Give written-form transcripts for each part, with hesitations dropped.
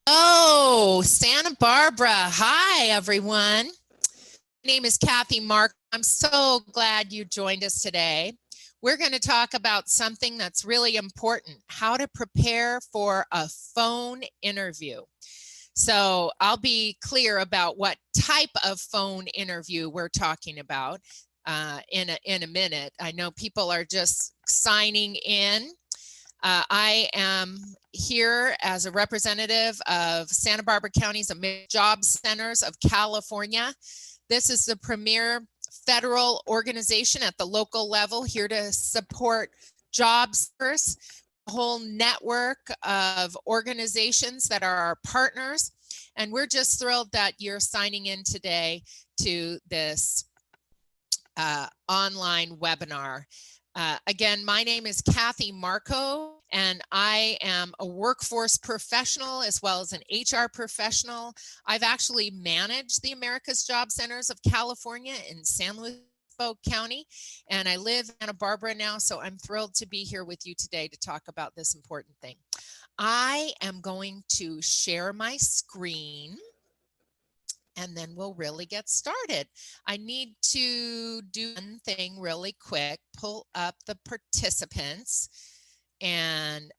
Oh, Santa Barbara. Hi, everyone. My name is Kathy Mark. I'm so glad you joined us today. We're going to talk about something that's really important, how to prepare for a phone interview. So I'll be clear about what type of phone interview we're talking about in a minute. I know people are just signing in. I am here as a representative of Santa Barbara County's Job Centers of California. This is the premier federal organization at the local level here to support jobs first, a whole network of organizations that are our partners. And we're just thrilled that you're signing in today to this online webinar. Again, my name is Kathy Marco, and I am a workforce professional as well as an HR professional. I've actually managed the America's Job Centers of California in San Luis Obispo County, and I live in Santa Barbara now, so I'm thrilled to be here with you today to talk about this important thing. I am going to share my screen, and then we'll really get started. I need to do one thing really quick, pull up the participants, and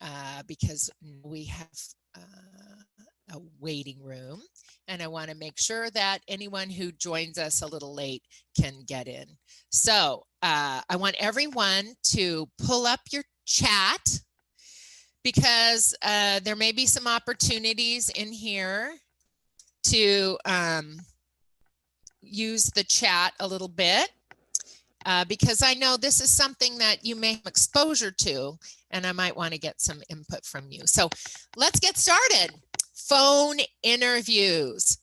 because we have a waiting room, and I want to make sure that anyone who joins us a little late can get in. So I want everyone to pull up your chat, because there may be some opportunities in here to use the chat a little bit, because I know this is something that you may have exposure to, and I might want to get some input from you. So let's get started. Phone interviews.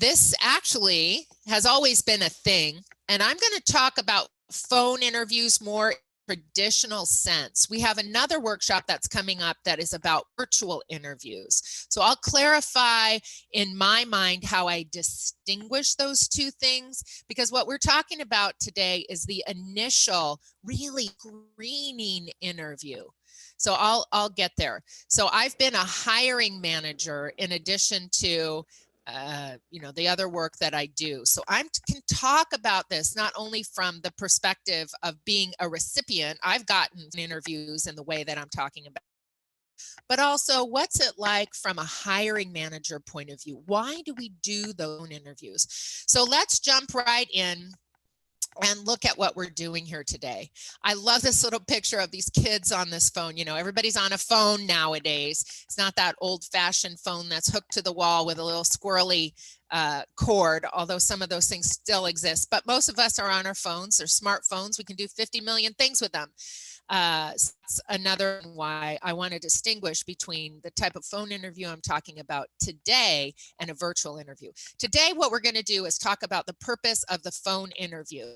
This actually has always been a thing, and I'm going to talk about phone interviews more traditional sense. We have another workshop that's coming up that is about virtual interviews. So I'll clarify in my mind how I distinguish those two things, because what we're talking about today is the initial, really screening interview. So I'll get there. So I've been a hiring manager in addition to the other work that I do. So I can talk about this not only from the perspective of being a recipient, I've gotten interviews in the way that I'm talking about, but also what's it like from a hiring manager point of view? Why do we do those interviews? So let's jump right in and look at what we're doing here today. I love this little picture of these kids on this phone. You know, everybody's on a phone nowadays. It's not that old-fashioned phone that's hooked to the wall with a little squirrely cord, although some of those things still exist. But most of us are on our phones. They're smartphones. We can do 50 million things with them. So that's another why I want to distinguish between the type of phone interview I'm talking about today and a virtual interview. Today, what we're going to do is talk about the purpose of the phone interview,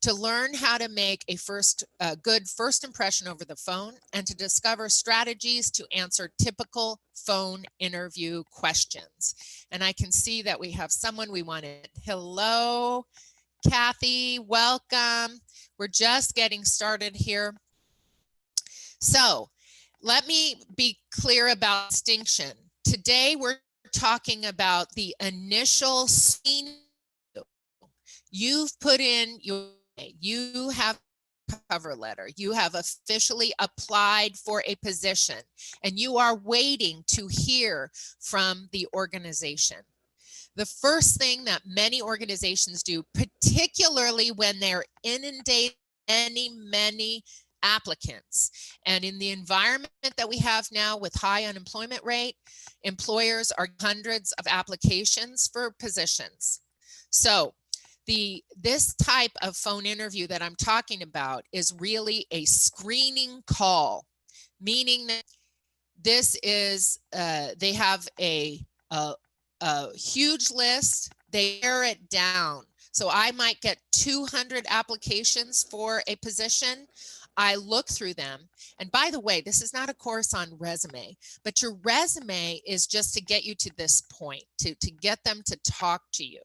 to learn how to make a good first impression over the phone, and to discover strategies to answer typical phone interview questions. And I can see that we have someone we wanted. Hello, Kathy, welcome. We're just getting started here. So let me be clear about distinction. Today, we're talking about the initial screen. You've put in you have a cover letter. You have officially applied for a position, and you are waiting to hear from the organization. The first thing that many organizations do, particularly when they're inundated many applicants, and in the environment that we have now with high unemployment rate, employers are hundreds of applications for positions. So this type of phone interview that I'm talking about is really a screening call, meaning that this is they have a huge list. They narrow it down. So I might get 200 applications for a position. I look through them. And by the way, this is not a course on resume, but your resume is just to get you to this point, to get them to talk to you,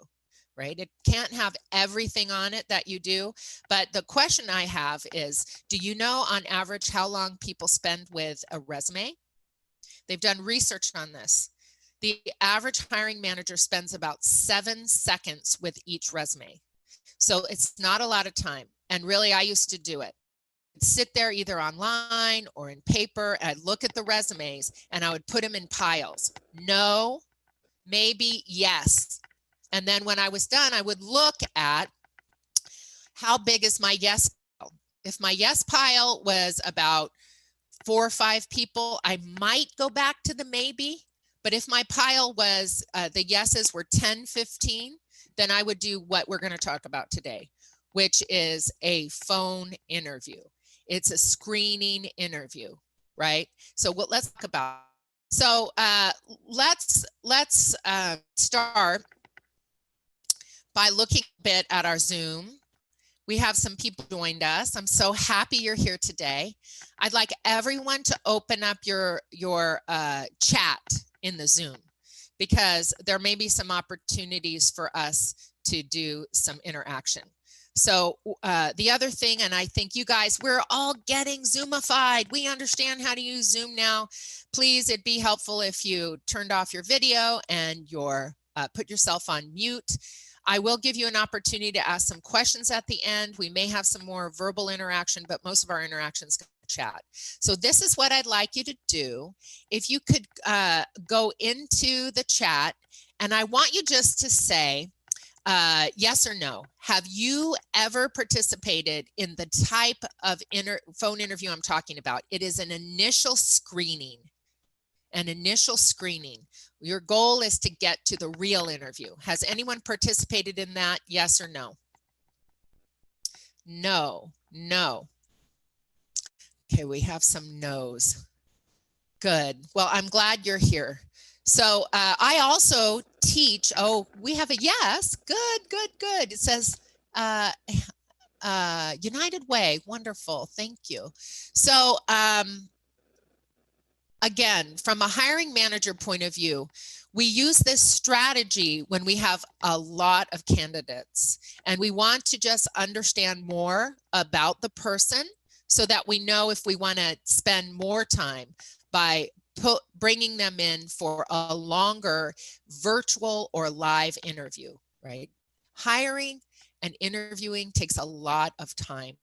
right? It can't have everything on it that you do. But the question I have is, do you know on average how long people spend with a resume? They've done research on this. The average hiring manager spends about 7 seconds with each resume. So it's not a lot of time. And really, I used to do it. I'd sit there either online or in paper, and I'd look at the resumes and I would put them in piles. No, maybe, yes. And then when I was done, I would look at how big is my yes pile. If my yes pile was about 4 or 5 people, I might go back to the maybe. But if my pile was, the yeses were 10, 15, then I would do what we're going to talk about today, which is a phone interview. It's a screening interview, right? So let's talk about. So let's start by looking a bit at our Zoom. We have some people joined us. I'm so happy you're here today. I'd like everyone to open up your chat in the Zoom, because there may be some opportunities for us to do some interaction. So the other thing, and I think you guys, we're all getting Zoomified. We understand how to use Zoom now. Please, it'd be helpful if you turned off your video and put yourself on mute. I will give you an opportunity to ask some questions at the end. We may have some more verbal interaction, but most of our interactions go in chat. So this is what I'd like you to do. If you could go into the chat, and I want you just to say yes or no. Have you ever participated in the type of phone interview I'm talking about? It is an initial screening. An initial screening. Your goal is to get to the real interview. Has anyone participated in that? Yes or no? No, no. Okay, we have some no's. Good. Well, I'm glad you're here. So I also teach, oh, we have a yes. Good, good, good. It says United Way. Wonderful. Thank you. So again, from a hiring manager point of view, we use this strategy when we have a lot of candidates and we want to just understand more about the person so that we know if we want to spend more time by bringing them in for a longer virtual or live interview, right? Hiring and interviewing takes a lot of time.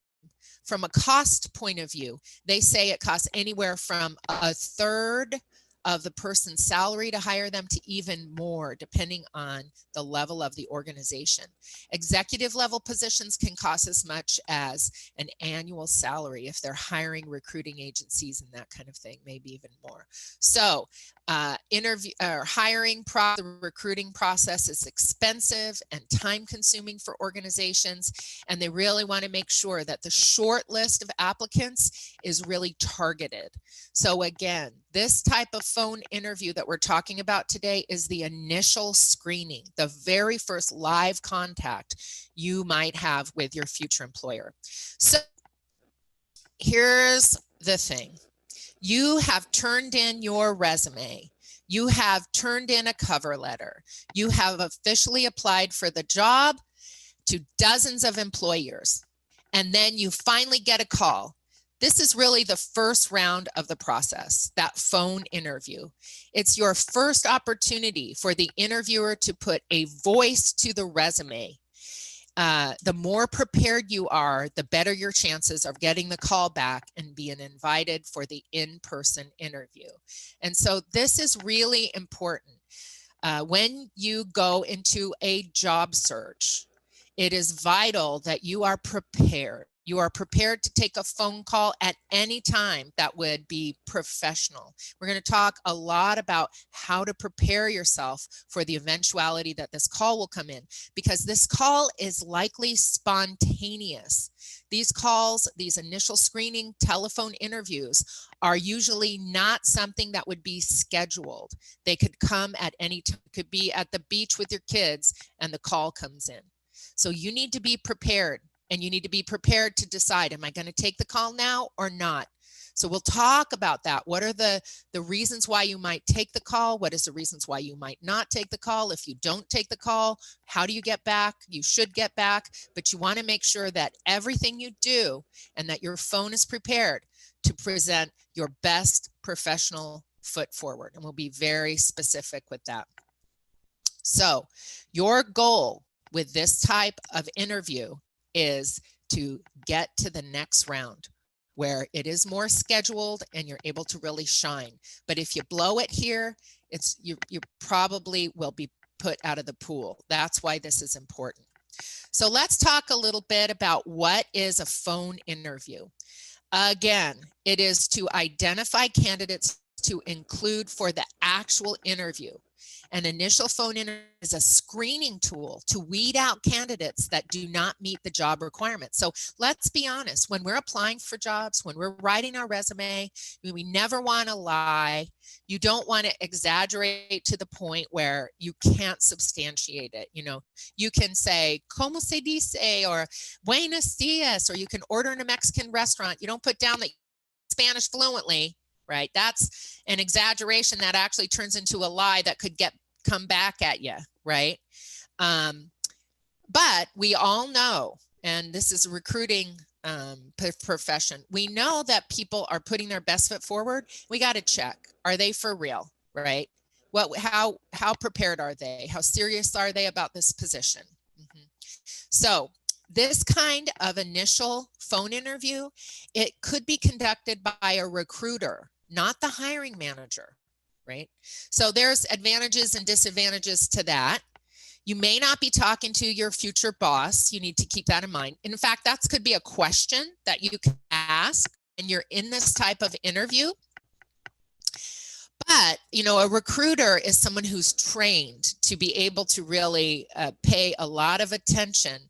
From a cost point of view, they say it costs anywhere from 1/3 of the person's salary to hire them to even more, depending on the level of the organization. Executive level positions can cost as much as an annual salary if they're hiring recruiting agencies and that kind of thing, maybe even more. So hiring the recruiting process is expensive and time consuming for organizations, and they really want to make sure that the short list of applicants is really targeted. So again, this type of phone interview that we're talking about today is the initial screening, the very first live contact you might have with your future employer. So here's the thing. You have turned in your resume. You have turned in a cover letter. You have officially applied for the job to dozens of employers. And then you finally get a call. This is really the first round of the process, that phone interview. It's your first opportunity for the interviewer to put a voice to the resume. The more prepared you are, the better your chances of getting the call back and being invited for the in-person interview. And so this is really important. When you go into a job search, it is vital that you are prepared. You are prepared to take a phone call at any time that would be professional. We're going to talk a lot about how to prepare yourself for the eventuality that this call will come in, because this call is likely spontaneous. These calls, these initial screening telephone interviews are usually not something that would be scheduled. They could come at any time. It could be at the beach with your kids and the call comes in. So you need to be prepared. And you need to be prepared to decide, am I going to take the call now or not? So we'll talk about that. What are the reasons why you might take the call? What is the reasons why you might not take the call? If you don't take the call, how do you get back? You should get back, but you want to make sure that everything you do and that your phone is prepared to present your best professional foot forward, and we'll be very specific with that. So your goal with this type of interview is to get to the next round where it is more scheduled and you're able to really shine. But if you blow it here, you probably will be put out of the pool. That's why this is important. So let's talk a little bit about what is a phone interview. Again, it is to identify candidates to include for the actual interview. An initial phone interview is a screening tool to weed out candidates that do not meet the job requirements. So let's be honest, when we're applying for jobs, when we're writing our resume, we never want to lie. You don't want to exaggerate to the point where you can't substantiate it. You know, you can say, como se dice, or buenos dias, or you can order in a Mexican restaurant. You don't put down that Spanish fluently, right? That's an exaggeration that actually turns into a lie that could come back at you, right? But we all know, and this is a recruiting profession, we know that people are putting their best foot forward. We got to check, are they for real, right? How prepared are they? How serious are they about this position? So this kind of initial phone interview, it could be conducted by a recruiter, not the hiring manager, right? So there's advantages and disadvantages to that. You may not be talking to your future boss. You need to keep that in mind. In fact, that could be a question that you can ask and you're in this type of interview. But, you know, a recruiter is someone who's trained to be able to really pay a lot of attention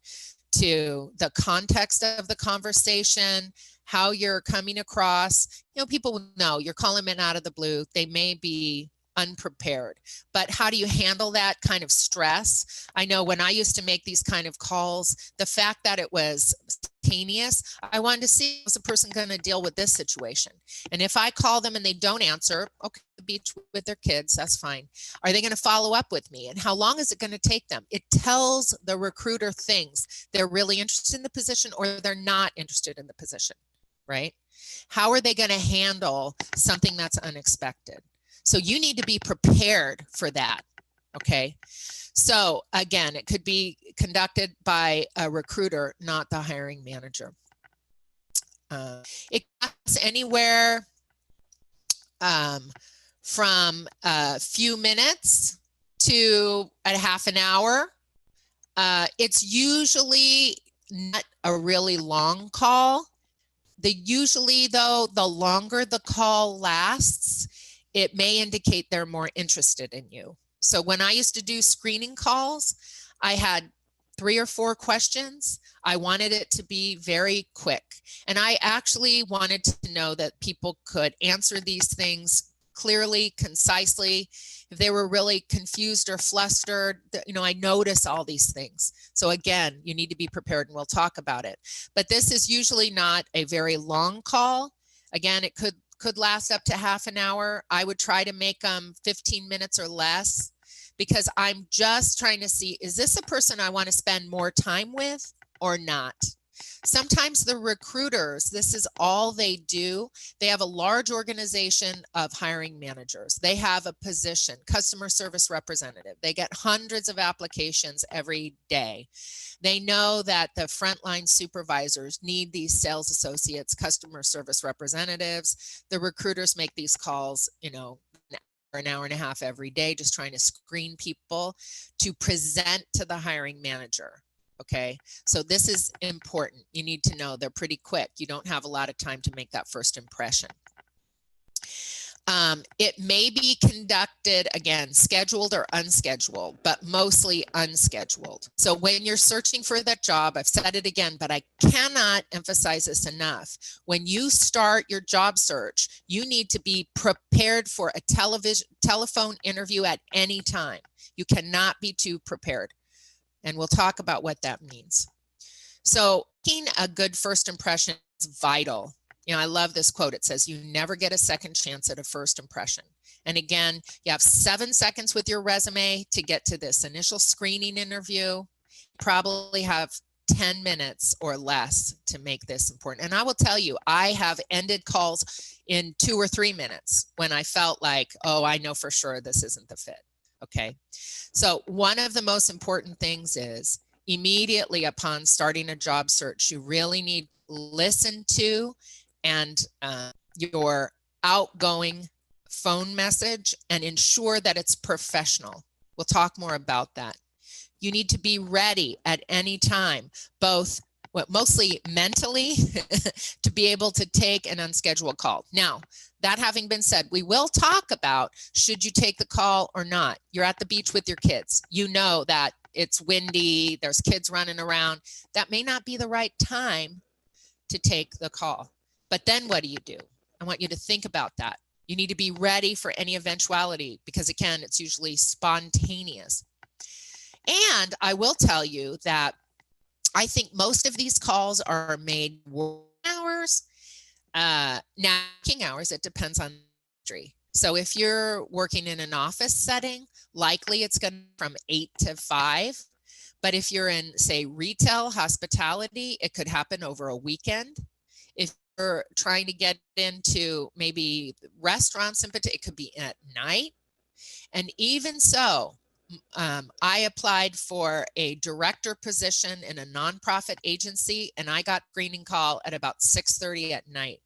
to the context of the conversation, how you're coming across. You know, people know you're calling them out of the blue. They may be unprepared, but how do you handle that kind of stress? I know when I used to make these kind of calls, the fact that it was spontaneous, I wanted to see, was the person going to deal with this situation? And if I call them and they don't answer, okay, the beach with their kids, that's fine. Are they going to follow up with me? And how long is it going to take them? It tells the recruiter things. They're really interested in the position or they're not interested in the position, right? How are they going to handle something that's unexpected? So you need to be prepared for that, okay? So again, it could be conducted by a recruiter, not the hiring manager. It costs anywhere from a few minutes to a half an hour. It's usually not a really long call. Usually though, the longer the call lasts, it may indicate they're more interested in you. So when I used to do screening calls, I had 3 or 4 questions. I wanted it to be very quick. And I actually wanted to know that people could answer these things clearly, concisely. If they were really confused or flustered, you know, I notice all these things. So again, you need to be prepared and we'll talk about it. But this is usually not a very long call. Again, it could last up to half an hour. I would try to make them 15 minutes or less because I'm just trying to see, is this a person I want to spend more time with or not? Sometimes the recruiters, this is all they do. They have a large organization of hiring managers. They have a position, customer service representative. They get hundreds of applications every day. They know that the frontline supervisors need these sales associates, customer service representatives. The recruiters make these calls, you know, an hour and a half every day, just trying to screen people to present to the hiring manager. Okay, so this is important. You need to know they're pretty quick. You don't have a lot of time to make that first impression. It may be conducted, again, scheduled or unscheduled, but mostly unscheduled. So when you're searching for that job, I've said it again, but I cannot emphasize this enough. When you start your job search, you need to be prepared for a telephone interview at any time. You cannot be too prepared. And we'll talk about what that means. So making a good first impression is vital. You know, I love this quote. It says, you never get a second chance at a first impression. And again, you have 7 seconds with your resume to get to this initial screening interview. You probably have 10 minutes or less to make this important. And I will tell you, I have ended calls in 2 or 3 minutes when I felt like, oh, I know for sure this isn't the fit. Okay. So one of the most important things is immediately upon starting a job search, you really need to listen to and your outgoing phone message and ensure that it's professional. We'll talk more about that. You need to be ready at any time, both mostly mentally to be able to take an unscheduled call. Now, that having been said, we will talk about should you take the call or not. You're at the beach with your kids. You know that it's windy, there's kids running around. That may not be the right time to take the call. But then what do? I want you to think about that. You need to be ready for any eventuality because, again, it's usually spontaneous. And I will tell you that I think most of these calls are made working hours. Now, working hours, it depends on industry. So if you're working in an office setting, likely it's going to be from 8 to 5. But if you're in, say, retail, hospitality, it could happen over a weekend. If you're trying to get into maybe restaurants, it could be at night. And even so, I applied for a director position in a nonprofit agency, and I got screening call at about 6:30 at night.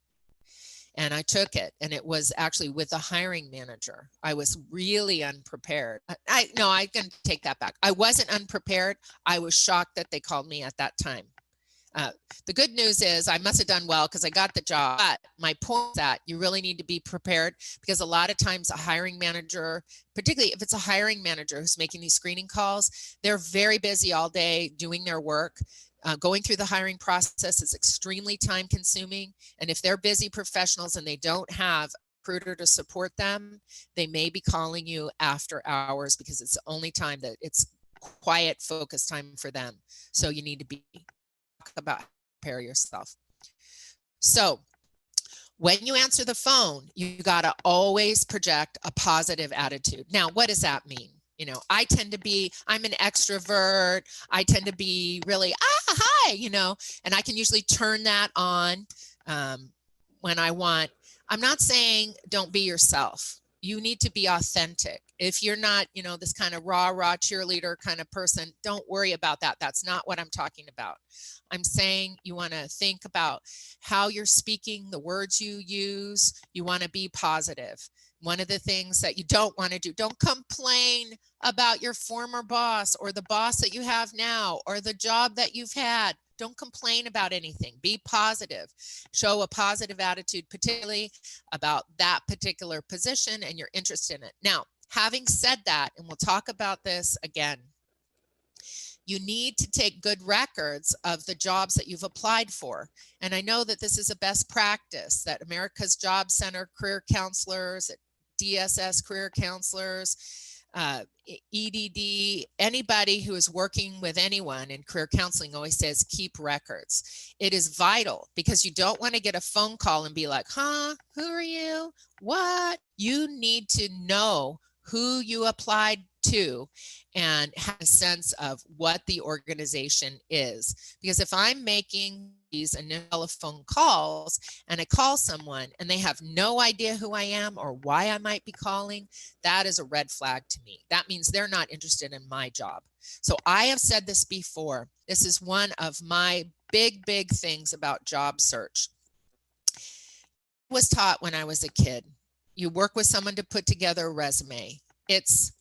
And I took it, and it was actually with a hiring manager. I was really unprepared. I can take that back. I wasn't unprepared. I was shocked that they called me at that time. The good news is I must have done well because I got the job. But my point is that you really need to be prepared because a lot of times a hiring manager, particularly if it's a hiring manager who's making these screening calls, they're very busy all day doing their work. Going through the hiring process is extremely time consuming. And if they're busy professionals and they don't have a recruiter to support them, they may be calling you after hours because it's the only time that it's quiet, focused time for them. So you need to be about prepare yourself. So when you answer the phone, you got to always project a positive attitude. Now, what does that mean? You know, I'm an extrovert. I tend to be really, hi, and I can usually turn that on when I want. I'm not saying don't be yourself. You need to be authentic. If you're not, this kind of rah cheerleader kind of person, don't worry about that. That's not what I'm talking about. I'm saying you want to think about how you're speaking, the words you use. You want to be positive. One of the things that you don't want to do, don't complain about your former boss or the boss that you have now or the job that you've had. Don't complain about anything. Be positive. Show a positive attitude, particularly about that particular position and your interest in it. Now, having said that, and we'll talk about this again, you need to take good records of the jobs that you've applied for. And I know that this is a best practice that America's Job Center career counselors, DSS career counselors, EDD, anybody who is working with anyone in career counseling always says keep records. It is vital because you don't want to get a phone call and be like, who are you? What? You need to know who you applied to and have a sense of what the organization is. Because if I'm making these initial telephone calls and I call someone and they have no idea who I am or why I might be calling, that is a red flag to me. That means they're not interested in my job. So I have said this before. This is one of my big things about job search. I was taught when I was a kid, you work with someone to put together a resume. It's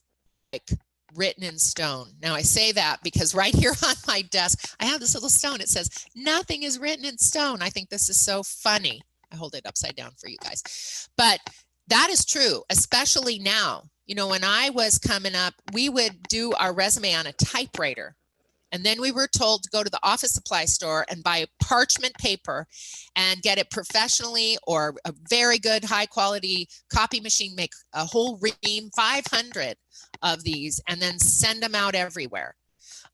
like written in stone. Now I say that because right here on my desk, I have this little stone. It says, nothing is written in stone. I think this is so funny. I hold it upside down for you guys. But that is true, especially now. When I was coming up, we would do our resume on a typewriter. And then we were told to go to the office supply store and buy parchment paper and get it professionally or a very good high quality copy machine, make a whole ream, 500 of these, and then send them out everywhere.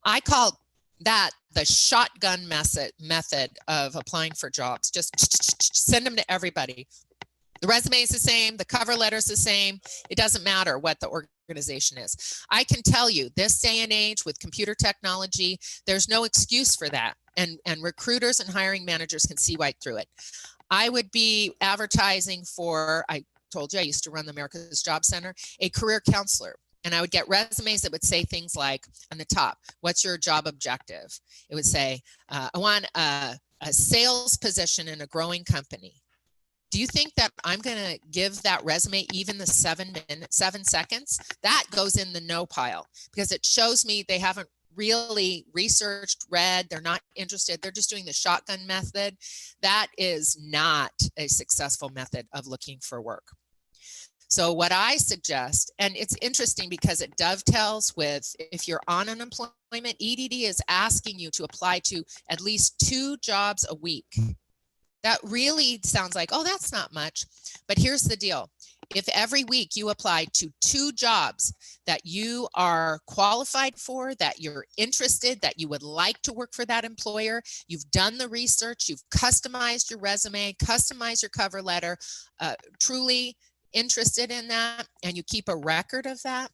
I call that the shotgun method of applying for jobs. Just send them to everybody. The resume is the same. The cover letter is the same. It doesn't matter what the organization is. I can tell you this day and age with computer technology, there's no excuse for that. and recruiters and hiring managers can see right through it. I would be advertising for, I told you I used to run the America's Job Center, a career counselor. And I would get resumes that would say things like on the top, what's your job objective? It would say, I want a sales position in a growing company. Do you think that I'm going to give that resume even the 7 seconds? That goes in the no pile because it shows me they haven't really researched, read, they're not interested. They're just doing the shotgun method. That is not a successful method of looking for work. So what I suggest, and it's interesting because it dovetails with if you're on unemployment, EDD is asking you to apply to at least 2 jobs a week. That really sounds like, oh, that's not much. But here's the deal. If every week you apply to 2 jobs that you are qualified for, that you're interested, that you would like to work for that employer, you've done the research, you've customized your resume, customized your cover letter, truly interested in that, and you keep a record of that,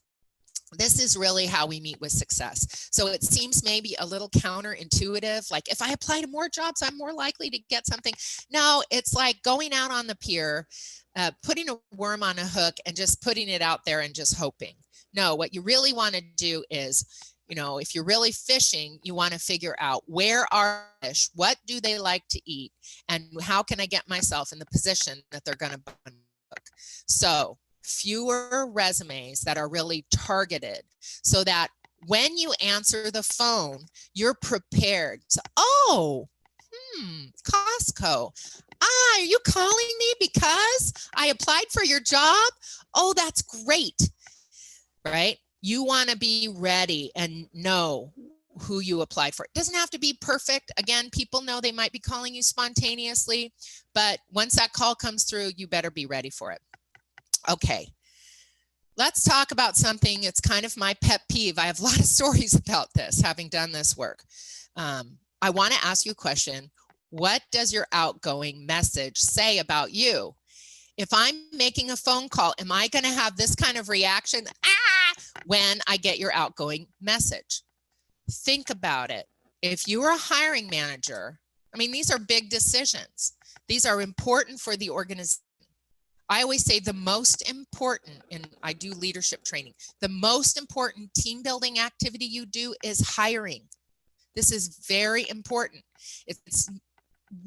this is really how we meet with success. So it seems maybe a little counterintuitive, like if I apply to more jobs, I'm more likely to get something. No, it's like going out on the pier, putting a worm on a hook and just putting it out there and just hoping. No, what you really want to do is, you know, if you're really fishing, you want to figure out where are fish, what do they like to eat, and how can I get myself in the position that they're going to hook. So fewer resumes that are really targeted so that when you answer the phone, you're prepared. So, oh, Costco. Are you calling me because I applied for your job? Oh, that's great, right? You want to be ready and know who you applied for. It doesn't have to be perfect. Again, people know they might be calling you spontaneously, but once that call comes through, you better be ready for it. Okay, let's talk about something. It's kind of my pet peeve. I have a lot of stories about this, having done this work. I want to ask you a question. What does your outgoing message say about you? If I'm making a phone call, am I going to have this kind of reaction when I get your outgoing message? Think about it. If you are a hiring manager, I mean, these are big decisions. These are important for the organization. I always say the most important, and I do leadership training, the most important team building activity you do is hiring. This is very important. It's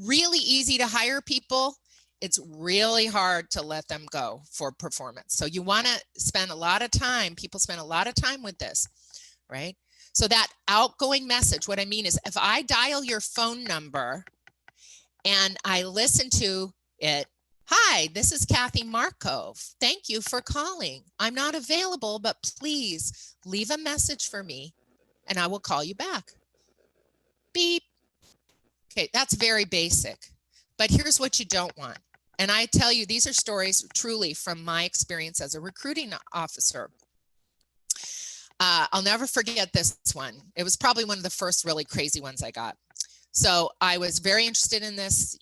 really easy to hire people. It's really hard to let them go for performance. So you want to spend a lot of time, people spend a lot of time with this, right? So that outgoing message, what I mean is if I dial your phone number and I listen to it, hi, this is Kathy Markov. Thank you for calling. I'm not available, but please leave a message for me and I will call you back. Beep. Okay, that's very basic, but here's what you don't want. And I tell you, these are stories truly from my experience as a recruiting officer. I'll never forget this one. It was probably one of the first really crazy ones I got. So I was very interested in this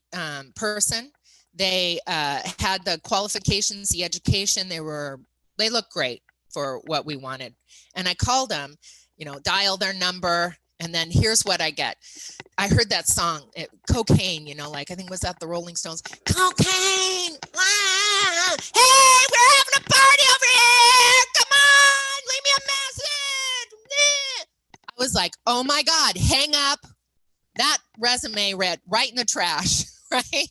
person. They had the qualifications, the education. They looked great for what we wanted. And I called them, you know, dial their number. And then here's what I get. I heard that song, Cocaine, you know, like I think was that the Rolling Stones. Cocaine! Ah! Hey, we're having a party over here! Come on, leave me a message! I was like, oh my God, hang up. That resume read right in the trash, right?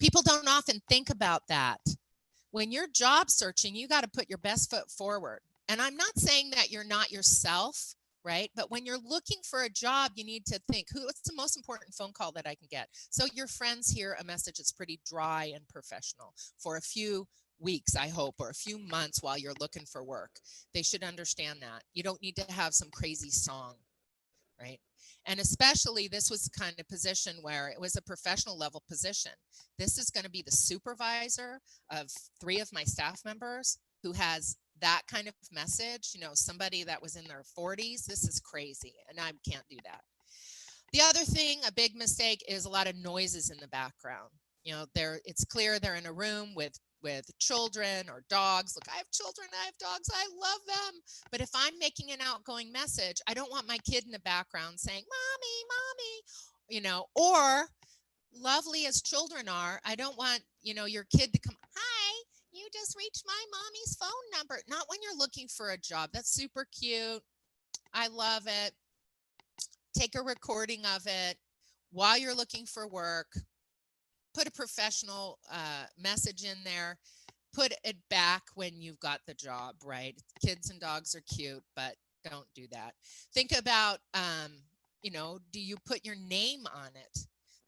People don't often think about that. When you're job searching, you got to put your best foot forward. And I'm not saying that you're not yourself, right? But when you're looking for a job, you need to think, what's the most important phone call that I can get? So your friends hear a message that's pretty dry and professional for a few weeks, I hope, or a few months while you're looking for work. They should understand that. You don't need to have some crazy song, right? And especially this was the kind of position where it was a professional level position. This is going to be the supervisor of 3 of my staff members who has that kind of message, you know, somebody that was in their 40s. This is crazy, and I can't do that. The other thing, a big mistake, is a lot of noises in the background. You know, it's clear they're in a room with with children or dogs. Look, I have children, I have dogs, I love them. But if I'm making an outgoing message, I don't want my kid in the background saying, mommy, mommy, you know, or lovely as children are, I don't want, you know, your kid to come, hi, you just reached my mommy's phone number. Not when you're looking for a job. That's super cute. I love it. Take a recording of it while you're looking for work. Put a professional message in there. Put it back when you've got the job, right? Kids and dogs are cute, but don't do that. Think about, you know, do you put your name on it?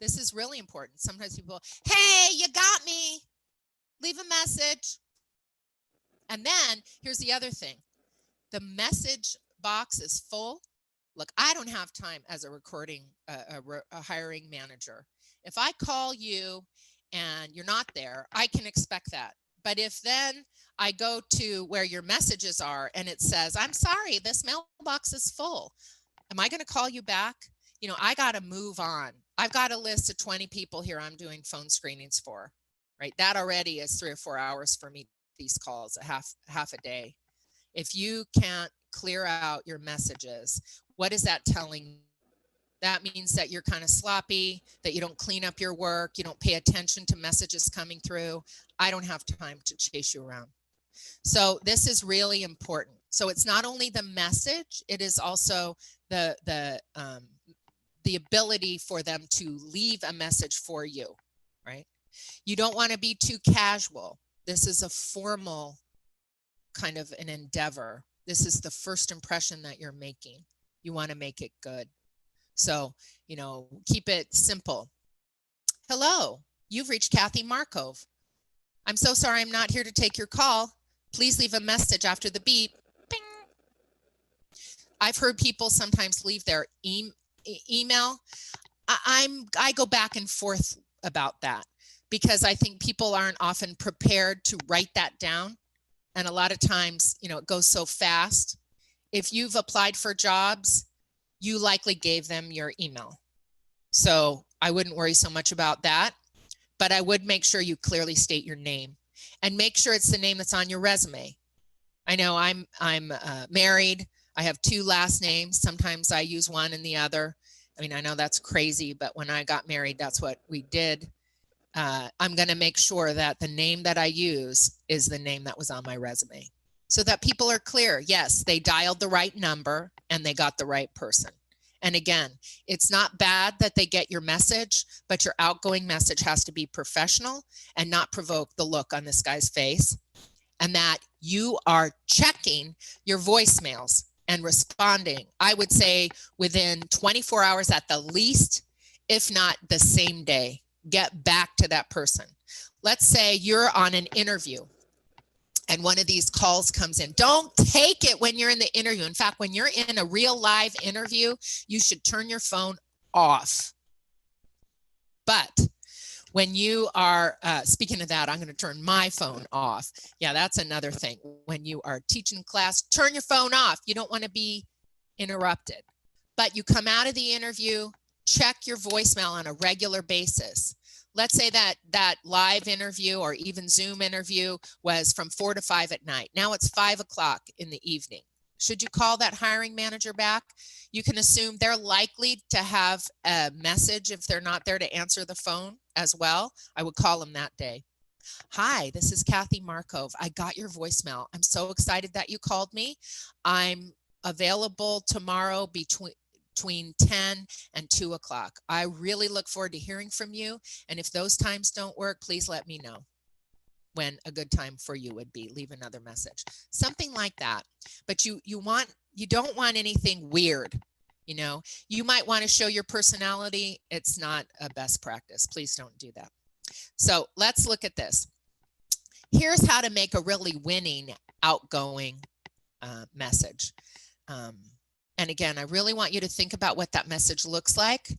This is really important. Sometimes people, hey, you got me. Leave a message. And then here's the other thing. The message box is full. Look, I don't have time as a hiring manager. If I call you and you're not there, I can expect that. But if then I go to where your messages are and it says, I'm sorry, this mailbox is full. Am I going to call you back? You know, I got to move on. I've got a list of 20 people here I'm doing phone screenings for, right? That already is 3 or 4 hours for me, these calls, half a day. If you can't clear out your messages, what is that telling? That means that you're kind of sloppy, that you don't clean up your work, you don't pay attention to messages coming through. I don't have time to chase you around. So this is really important. So it's not only the message, it is also the ability for them to leave a message for you, right? You don't want to be too casual. This is a formal kind of an endeavor. This is the first impression that you're making. You want to make it good. So, you know, keep it simple. Hello, you've reached Kathy Markov. I'm so sorry I'm not here to take your call. Please leave a message after the beep. Bing. I've heard people sometimes leave their email. I go back and forth about that because I think people aren't often prepared to write that down. And a lot of times, you know, it goes so fast. If you've applied for jobs, you likely gave them your email. So I wouldn't worry so much about that, but I would make sure you clearly state your name and make sure it's the name that's on your resume. I know I'm married. I have 2 last names. Sometimes I use one and the other. I mean, I know that's crazy, but when I got married, that's what we did. I'm going to make sure that the name that I use is the name that was on my resume so that people are clear. Yes, they dialed the right number and they got the right person. And again, it's not bad that they get your message, but your outgoing message has to be professional and not provoke the look on this guy's face, and that you are checking your voicemails and responding, I would say within 24 hours at the least, if not the same day. Get back to that person. Let's say you're on an interview and one of these calls comes in. Don't take it when you're in the interview. In fact, when you're in a real live interview, you should turn your phone off. But when you are, speaking of that, I'm going to turn my phone off. Yeah, that's another thing. When you are teaching class, turn your phone off. You don't want to be interrupted. But you come out of the interview, check your voicemail on a regular basis. Let's say that live interview or even Zoom interview was from 4 to 5 at night. Now it's 5 o'clock in the evening. Should you call that hiring manager back? You can assume they're likely to have a message if they're not there to answer the phone as well. I would call them that day. Hi, this is Kathy Markov. I got your voicemail. I'm so excited that you called me. I'm available tomorrow between 10 and 2 o'clock. I really look forward to hearing from you. And if those times don't work, please let me know when a good time for you would be. Leave another message, something like that. But you don't want anything weird. You know, you might want to show your personality. It's not a best practice. Please don't do that. So let's look at this. Here's how to make a really winning outgoing message. And again, I really want you to think about what that message looks like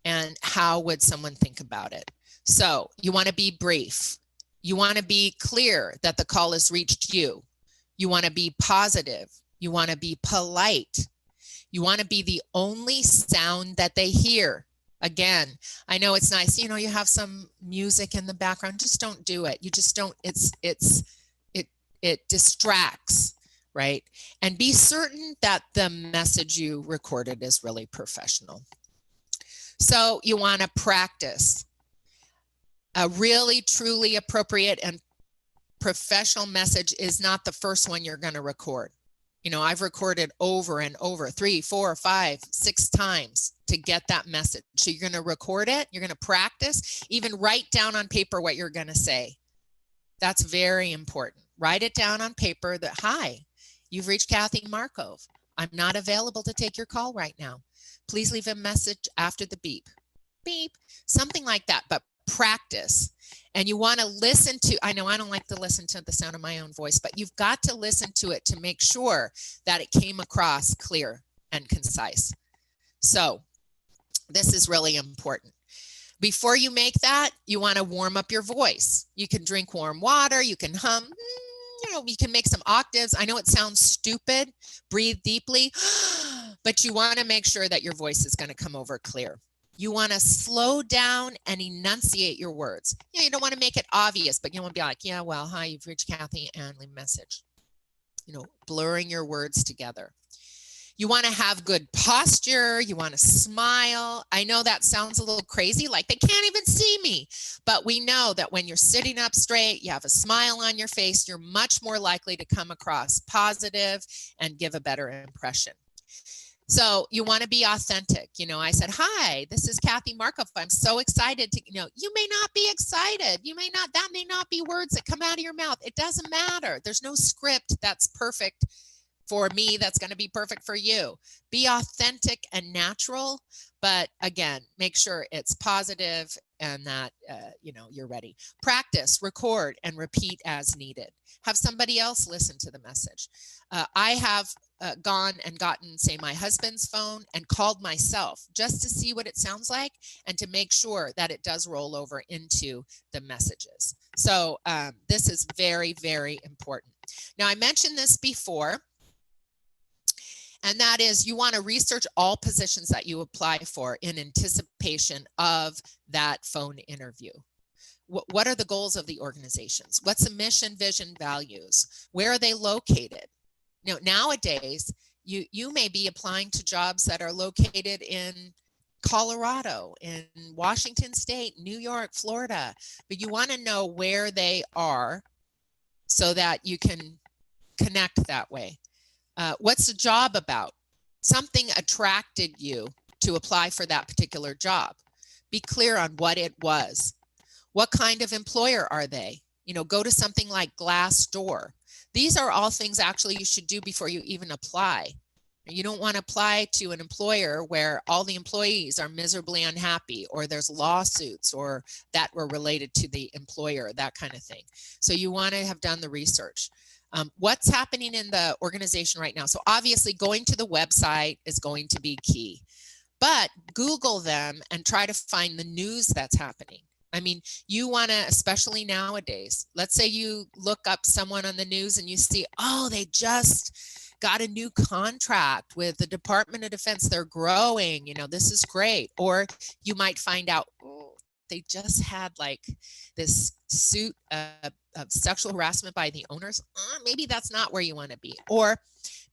and how would someone think about it. So you want to be brief. You want to be clear that the call has reached you. You want to be positive. You want to be polite. You want to be the only sound that they hear. Again, I know it's nice, you know, you have some music in the background, just don't do it. You just don't, it distracts, right? And be certain that the message you recorded is really professional. So you want to practice a really, truly appropriate and professional message is not the first one you're going to record. You know, I've recorded over and over 3, 4, 5, 6 times to get that message. So you're going to record it. You're going to practice, even write down on paper what you're going to say. That's very important. Write it down on paper that, hi, you've reached Kathy Markov. I'm not available to take your call right now. Please leave a message after the beep. Beep, something like that, but practice. And you want to listen to, I know I don't like to listen to the sound of my own voice, but you've got to listen to it to make sure that it came across clear and concise. So this is really important. Before you make that, you want to warm up your voice. You can drink warm water, you can hum, you know, you can make some octaves. I know it sounds stupid, breathe deeply, but you want to make sure that your voice is going to come over clear. You want to slow down and enunciate your words. You know, you don't want to make it obvious, but you want to be like, yeah, well, hi, you've reached Kathy and leave a message. You know, blurring your words together. You want to have good posture. You want to smile. I know that sounds a little crazy, like they can't even see me, but we know that when you're sitting up straight, you have a smile on your face, you're much more likely to come across positive and give a better impression. So you want to be authentic. You know, I said, hi, this is Kathy Markov. I'm so excited to, you know, you may not be excited. You may not, that may not be words that come out of your mouth. It doesn't matter. There's no script that's perfect for me that's going to be perfect for you. Be authentic and natural, but again, make sure it's positive and that, you know, you're ready. Practice, record, and repeat as needed. Have somebody else listen to the message. I have gone and gotten, say, my husband's phone and called myself just to see what it sounds like and to make sure that it does roll over into the messages. So this is very, very important. Now, I mentioned this before, and that is you want to research all positions that you apply for in anticipation of that phone interview. What are the goals of the organizations? What's the mission, vision, values? Where are they located? You know, nowadays, you may be applying to jobs that are located in Colorado, in Washington State, New York, Florida, but you want to know where they are so that you can connect that way. What's the job about? Something attracted you to apply for that particular job. Be clear on what it was. What kind of employer are they? You know, go to something like Glassdoor. These are all things actually you should do before you even apply. You don't want to apply to an employer where all the employees are miserably unhappy or there's lawsuits or that were related to the employer, that kind of thing. So you want to have done the research. What's happening in the organization right now? So obviously going to the website is going to be key, but Google them and try to find the news that's happening. I mean, you want to, especially nowadays, let's say you look up someone on the news and you see, oh, they just got a new contract with the Department of Defense. They're growing, you know, this is great. Or you might find out, oh, they just had like this suit of sexual harassment by the owners. Maybe that's not where you want to be. Or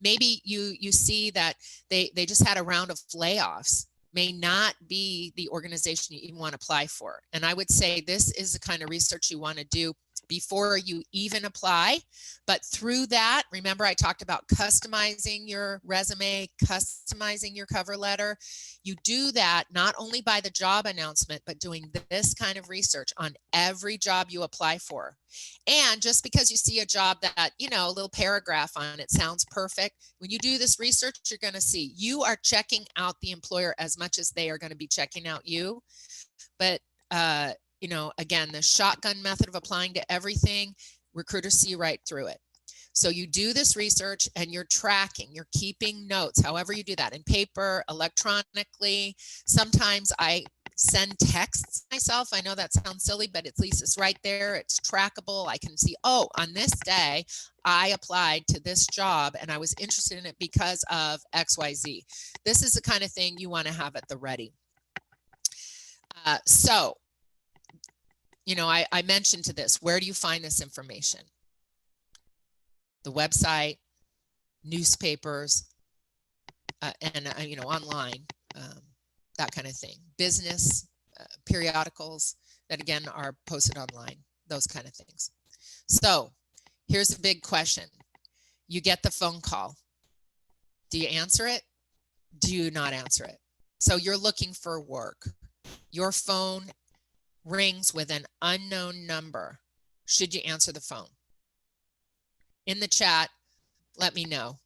maybe you see that they just had a round of layoffs. May not be the organization you even want to apply for. And I would say this is the kind of research you want to do before you even apply. But through that, remember I talked about customizing your resume, customizing your cover letter. You do that not only by the job announcement, but doing this kind of research on every job you apply for. And just because you see a job that, you know, a little paragraph on it sounds perfect, when you do this research, you're going to see you are checking out the employer as much as they are going to be checking out you. But you know, again, the shotgun method of applying to everything, recruiters see right through it. So you do this research and you're tracking, you're keeping notes, however you do that, in paper, electronically. Sometimes I send texts myself. I know that sounds silly, but at least it's right there. It's trackable. I can see, oh, on this day, I applied to this job and I was interested in it because of XYZ. This is the kind of thing you want to have at the ready. So, you know, I mentioned to this, where do you find this information? The website, newspapers, and, you know, online, that kind of thing. Business, periodicals that again are posted online, those kind of things. So here's the big question. You get the phone call. Do you answer it? Do you not answer it? So you're looking for work. Your phone rings with an unknown number. Should you answer the phone? In the chat, let me know.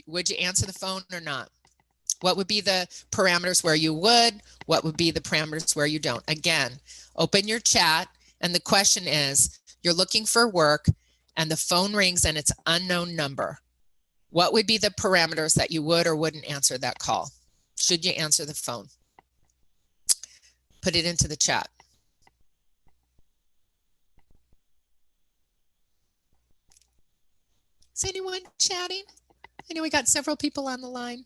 Would you answer the phone or not? What would be the parameters where you would? What would be the parameters where you don't? Again, open your chat, and the question is, you're looking for work and the phone rings and it's unknown number. What would be the parameters that you would or wouldn't answer that call? Should you answer the phone? Put it into the chat. Is anyone chatting? I know we got several people on the line.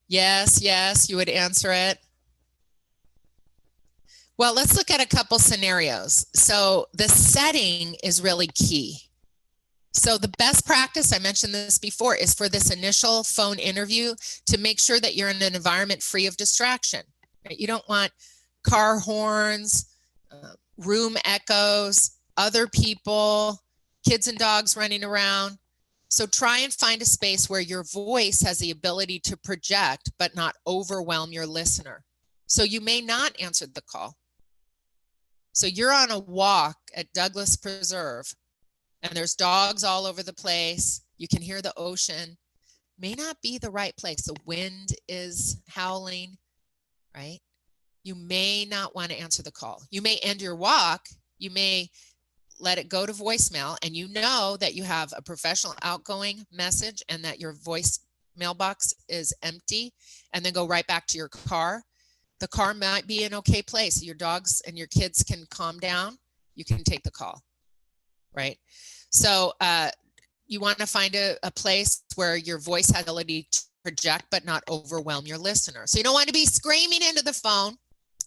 Yes, yes, you would answer it. Well, let's look at a couple scenarios. So the setting is really key. So the best practice, I mentioned this before, is for this initial phone interview to make sure that you're in an environment free of distraction. Right? You don't want car horns, room echoes, other people, kids and dogs running around. So try and find a space where your voice has the ability to project but not overwhelm your listener. So you may not answer the call. So you're on a walk at Douglas Preserve and there's dogs all over the place. You can hear the ocean. May not be the right place. The wind is howling, right? You may not want to answer the call. You may end your walk. You may let it go to voicemail, and you know that you have a professional outgoing message and that your voice mailbox is empty, and then go right back to your car. The car might be an okay place. Your dogs and your kids can calm down. You can take the call, right? So you want to find a place where your voice has the ability to project but not overwhelm your listener. So you don't want to be screaming into the phone,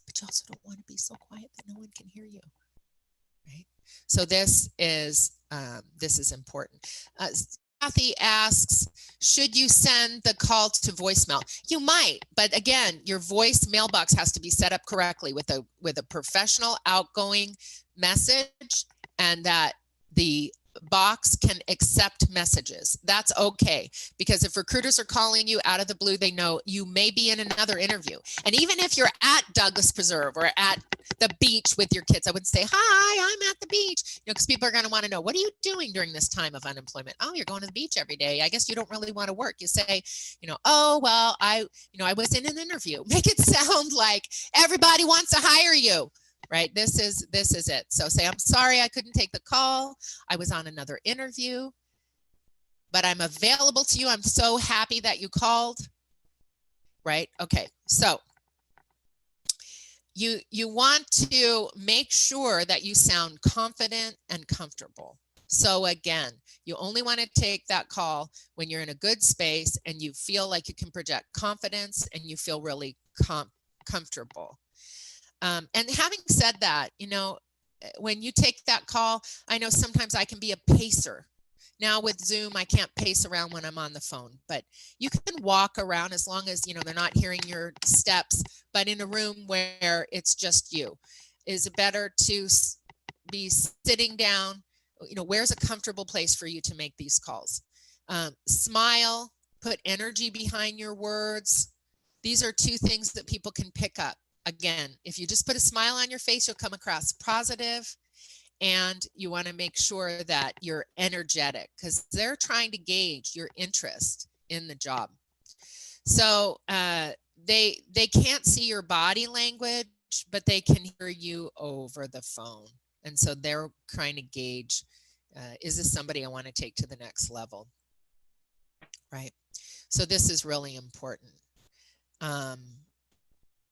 but you also don't want to be so quiet that no one can hear you, right? So this is important. Kathy asks, should you send the call to voicemail? You might, but again, your voice mailbox has to be set up correctly with a professional outgoing message, and that the box can accept messages. That's okay, because if recruiters are calling you out of the blue, they know you may be in another interview. And even if you're at Douglas Preserve or at the beach with your kids, I would say, hi, I'm at the beach, because people are going to want to know, what are you doing during this time of unemployment? Oh, you're going to the beach every day. I guess you don't really want to work. You say, oh, well, I was in an interview. Make it sound like everybody wants to hire you. Right? This is it. So say, I'm sorry I couldn't take the call. I was on another interview, but I'm available to you. I'm so happy that you called. Right? Okay. So you want to make sure that you sound confident and comfortable. So again, you only want to take that call when you're in a good space and you feel like you can project confidence and you feel really comfortable. And having said that, when you take that call, I know sometimes I can be a pacer. Now with Zoom, I can't pace around when I'm on the phone, but you can walk around as long as, they're not hearing your steps. But in a room where it's just you, is it better to be sitting down? Where's a comfortable place for you to make these calls? Smile, put energy behind your words. These are two things that people can pick up. Again, if you just put a smile on your face, you'll come across positive, and you want to make sure that you're energetic because they're trying to gauge your interest in the job. So they can't see your body language, but they can hear you over the phone. And so they're trying to gauge, is this somebody I want to take to the next level? Right? So this is really important.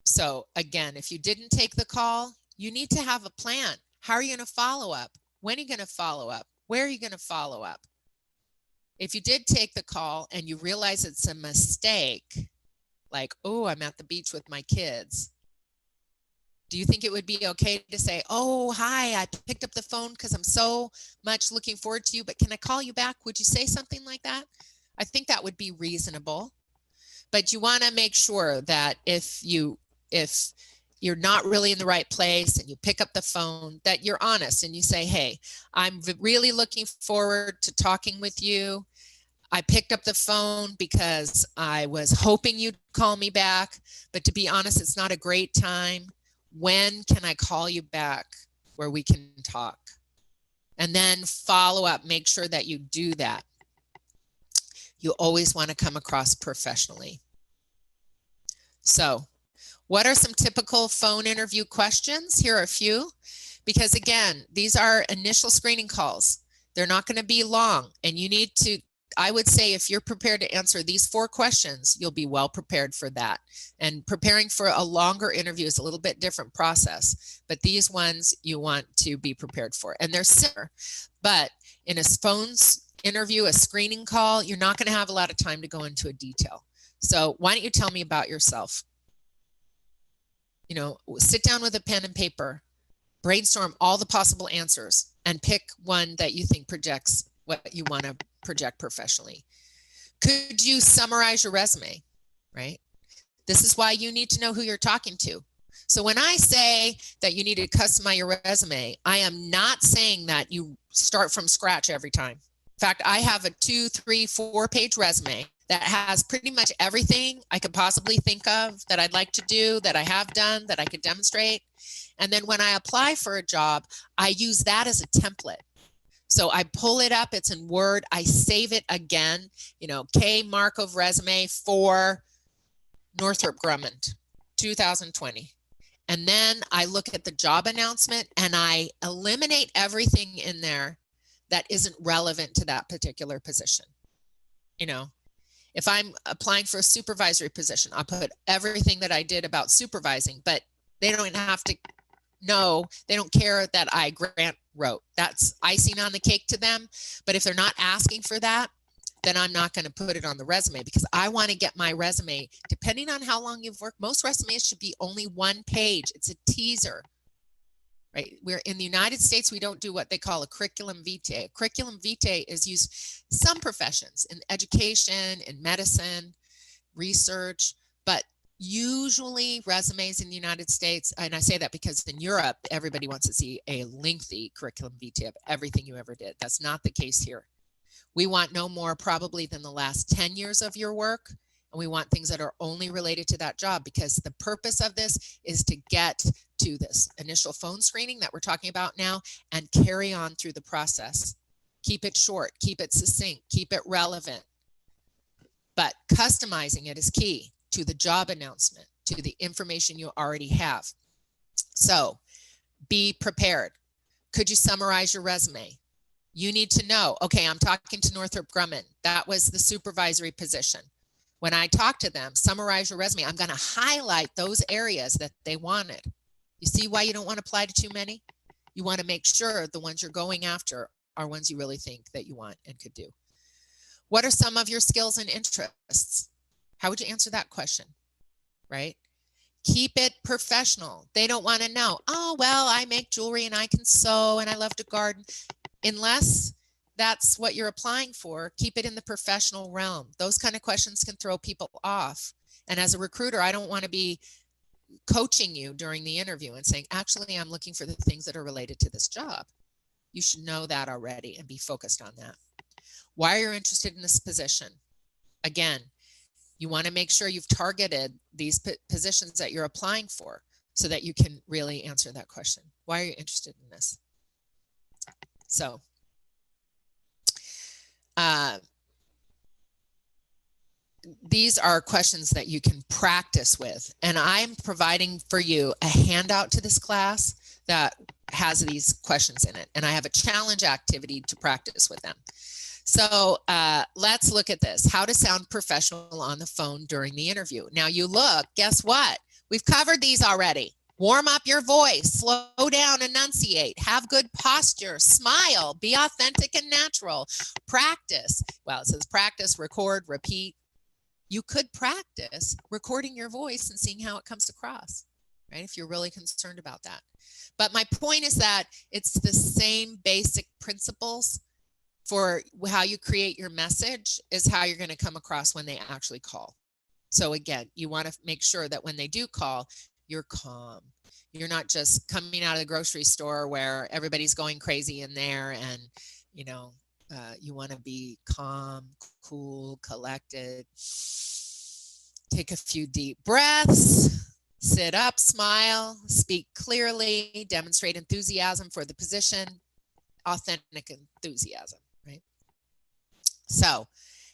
So again, if you didn't take the call, you need to have a plan. How are you going to follow up? When are you going to follow up? Where are you going to follow up? If you did take the call and you realize it's a mistake, like, oh, I'm at the beach with my kids. Do you think it would be okay to say, oh, hi, I picked up the phone because I'm so much looking forward to you, but can I call you back? Would you say something like that? I think that would be reasonable. But you want to make sure that if you're not really in the right place and you pick up the phone, that you're honest and you say, hey, I'm really looking forward to talking with you. I picked up the phone because I was hoping you'd call me back, but to be honest, it's not a great time. When can I call you back where we can talk? And then follow up, make sure that you do that. You always want to come across professionally. So, what are some typical phone interview questions? Here are a few, because again, these are initial screening calls. They're not going to be long, and you need to, I would say if you're prepared to answer these 4 questions, you'll be well prepared for that. And preparing for a longer interview is a little bit different process, but these ones you want to be prepared for. And they're similar, but in a phone's interview, a screening call, you're not going to have a lot of time to go into a detail. So why don't you tell me about yourself? You know, sit down with a pen and paper, brainstorm all the possible answers, and pick one that you think projects what you want to project professionally. Could you summarize your resume, right? This is why you need to know who you're talking to. So when I say that you need to customize your resume, I am not saying that you start from scratch every time. In fact, I have a 2, 3, 4-page resume that has pretty much everything I could possibly think of that I'd like to do, that I have done, that I could demonstrate. And then when I apply for a job, I use that as a template. So I pull it up, it's in Word, I save it again, you know, K Markov resume for Northrop Grumman, 2020. And then I look at the job announcement and I eliminate everything in there that isn't relevant to that particular position. You know, if I'm applying for a supervisory position, I'll put everything that I did about supervising, but they don't have to know, they don't care that I grant wrote. That's icing on the cake to them. But if they're not asking for that, then I'm not going to put it on the resume, because I want to get my resume, depending on how long you've worked, most resumes should be only 1 page. It's a teaser, right? We're in the United States, we don't do what they call a curriculum vitae. A curriculum vitae is used some professions, in education, in medicine, research, but usually resumes in the United States, and I say that because in Europe, everybody wants to see a lengthy curriculum vitae of everything you ever did. That's not the case here. We want no more probably than the last 10 years of your work, and we want things that are only related to that job, because the purpose of this is to get to this initial phone screening that we're talking about now and carry on through the process. Keep it short, keep it succinct, keep it relevant, but customizing it is key to the job announcement, to the information you already have. So be prepared. Could you summarize your resume? You need to know, okay, I'm talking to Northrop Grumman. That was the supervisory position. When I talk to them, summarize your resume. I'm going to highlight those areas that they wanted. You see why you don't want to apply to too many? You want to make sure the ones you're going after are ones you really think that you want and could do. What are some of your skills and interests? How would you answer that question, right? Keep it professional. They don't want to know, oh, well, I make jewelry and I can sew and I love to garden. Unless that's what you're applying for, keep it in the professional realm. Those kind of questions can throw people off. And as a recruiter, I don't want to be coaching you during the interview and saying, actually, I'm looking for the things that are related to this job. You should know that already and be focused on that. Why are you interested in this position? Again, you want to make sure you've targeted these positions that you're applying for so that you can really answer that question. Why are you interested in this? So, these are questions that you can practice with. And I'm providing for you a handout to this class that has these questions in it. And I have a challenge activity to practice with them. So let's look at this. How to sound professional on the phone during the interview. Now you look, guess what? We've covered these already. Warm up your voice, slow down, enunciate, have good posture, smile, be authentic and natural, practice. Well, it says practice, record, repeat. you could practice recording your voice and seeing how it comes across, right? If you're really concerned about that. But my point is that it's the same basic principles for how you create your message is how you're going to come across when they actually call. So again, you want to make sure that when they do call, you're calm. You're not just coming out of the grocery store where everybody's going crazy in there, and you want to be calm, cool, collected. Take a few deep breaths, sit up, smile, speak clearly, demonstrate enthusiasm for the position, authentic enthusiasm, right? So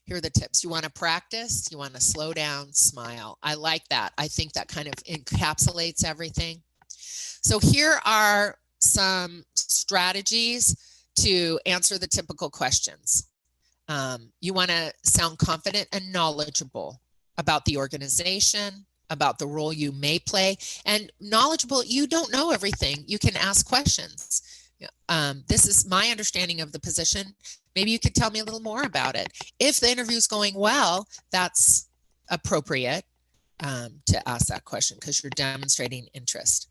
here are the tips. You want to practice, you want to slow down, smile. I like that. I think that kind of encapsulates everything. So here are some strategies to answer the typical questions. You want to sound confident and knowledgeable about the organization, about the role you may play, and knowledgeable. You don't know everything. You can ask questions. This is my understanding of the position. Maybe you could tell me a little more about it. If the interview is going well, that's appropriate to ask that question because you're demonstrating interest.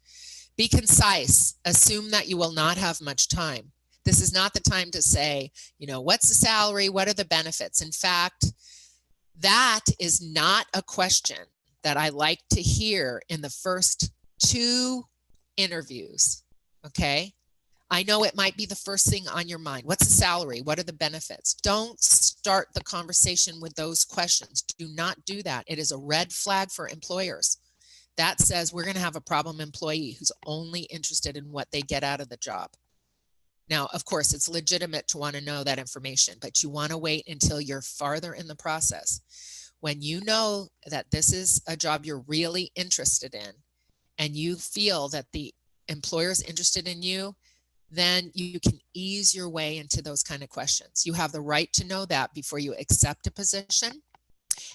Be concise. Assume that you will not have much time. This is not the time to say, what's the salary? What are the benefits? In fact, that is not a question that I like to hear in the first 2 interviews, okay? I know it might be the first thing on your mind. What's the salary? What are the benefits? Don't start the conversation with those questions. Do not do that. It is a red flag for employers. That says we're going to have a problem employee who's only interested in what they get out of the job. Now, of course, it's legitimate to want to know that information, but you want to wait until you're farther in the process. When you know that this is a job you're really interested in and you feel that the employer is interested in you, then you can ease your way into those kind of questions. You have the right to know that before you accept a position.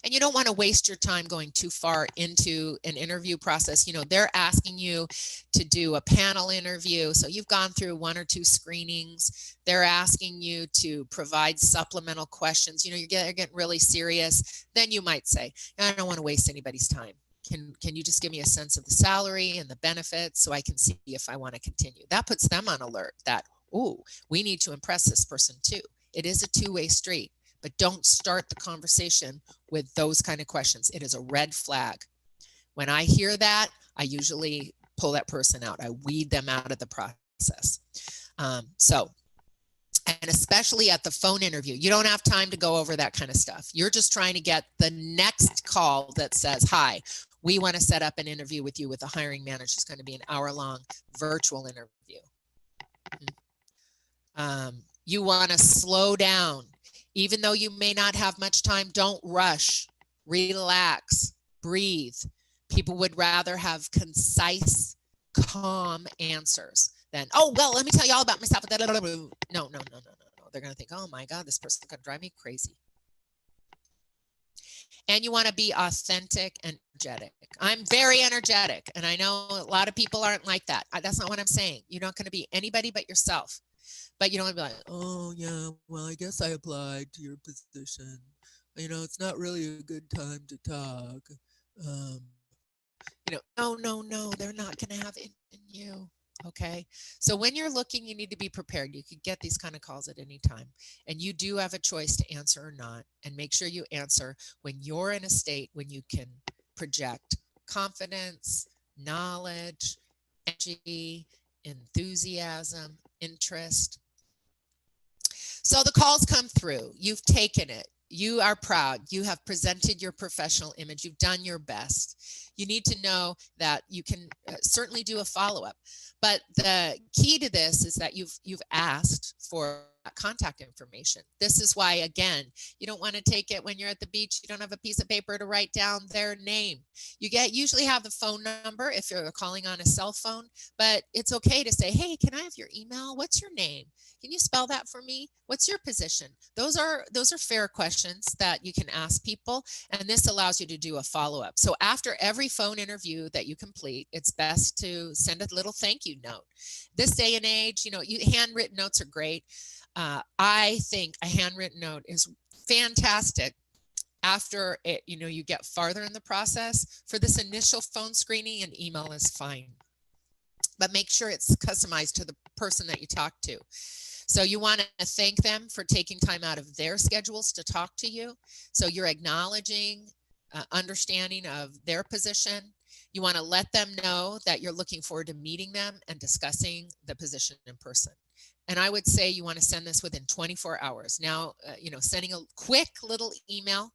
And you don't want to waste your time going too far into an interview process. They're asking you to do a panel interview. So you've gone through 1 or 2 screenings. They're asking you to provide supplemental questions. You're getting really serious. Then you might say, I don't want to waste anybody's time. Can you just give me a sense of the salary and the benefits so I can see if I want to continue? That puts them on alert that, we need to impress this person too. It is a 2-way street. But don't start the conversation with those kind of questions. It is a red flag. When I hear that, I usually pull that person out. I weed them out of the process. And especially at the phone interview, you don't have time to go over that kind of stuff. You're just trying to get the next call that says, hi, we want to set up an interview with you with the hiring manager. It's going to be an hour-long virtual interview. You want to slow down. Even though you may not have much time, don't rush, relax, breathe. People would rather have concise, calm answers than, let me tell you all about myself. No. They're going to think, oh my God, this person's going to drive me crazy. And you want to be authentic and energetic. I'm very energetic, and I know a lot of people aren't like that. That's not what I'm saying. You're not going to be anybody but yourself. But you don't want to be like, oh, yeah, well, I guess I applied to your position. It's not really a good time to talk. No, they're not going to have it in you. Okay. So when you're looking, you need to be prepared. You could get these kind of calls at any time. And you do have a choice to answer or not. And make sure you answer when you're in a state when you can project confidence, knowledge, energy, enthusiasm, interest. So the calls come through. You've taken it. You are proud. You have presented your professional image. You've done your best. You need to know that you can certainly do a follow-up. But the key to this is that you've asked for contact information. This is why, again, you don't want to take it when you're at the beach. You don't have a piece of paper to write down their name. You usually have the phone number if you're calling on a cell phone, but it's okay to say, hey, can I have your email? What's your name? Can you spell that for me? What's your position? Those are fair questions that you can ask people, and this allows you to do a follow-up. So after every phone interview that you complete, it's best to send a little thank you note. This day and age, handwritten notes are great. I think a handwritten note is fantastic after it, you get farther in the process. For this initial phone screening, an email is fine, but make sure it's customized to the person that you talk to. So you want to thank them for taking time out of their schedules to talk to you. So you're acknowledging understanding of their position. You want to let them know that you're looking forward to meeting them and discussing the position in person. And I would say you want to send this within 24 hours. Now, sending a quick little email.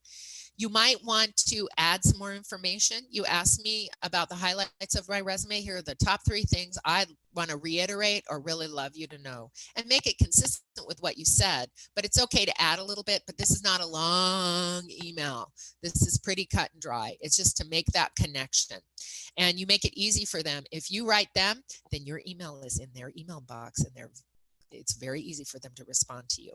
You might want to add some more information. You asked me about the highlights of my resume. Here are the top 3 things I want to reiterate or really love you to know, and make it consistent with what you said. But it's okay to add a little bit, but this is not a long email. This is pretty cut and dry. It's just to make that connection. And you make it easy for them. If you write them, then your email is in their email box, and it's very easy for them to respond to you.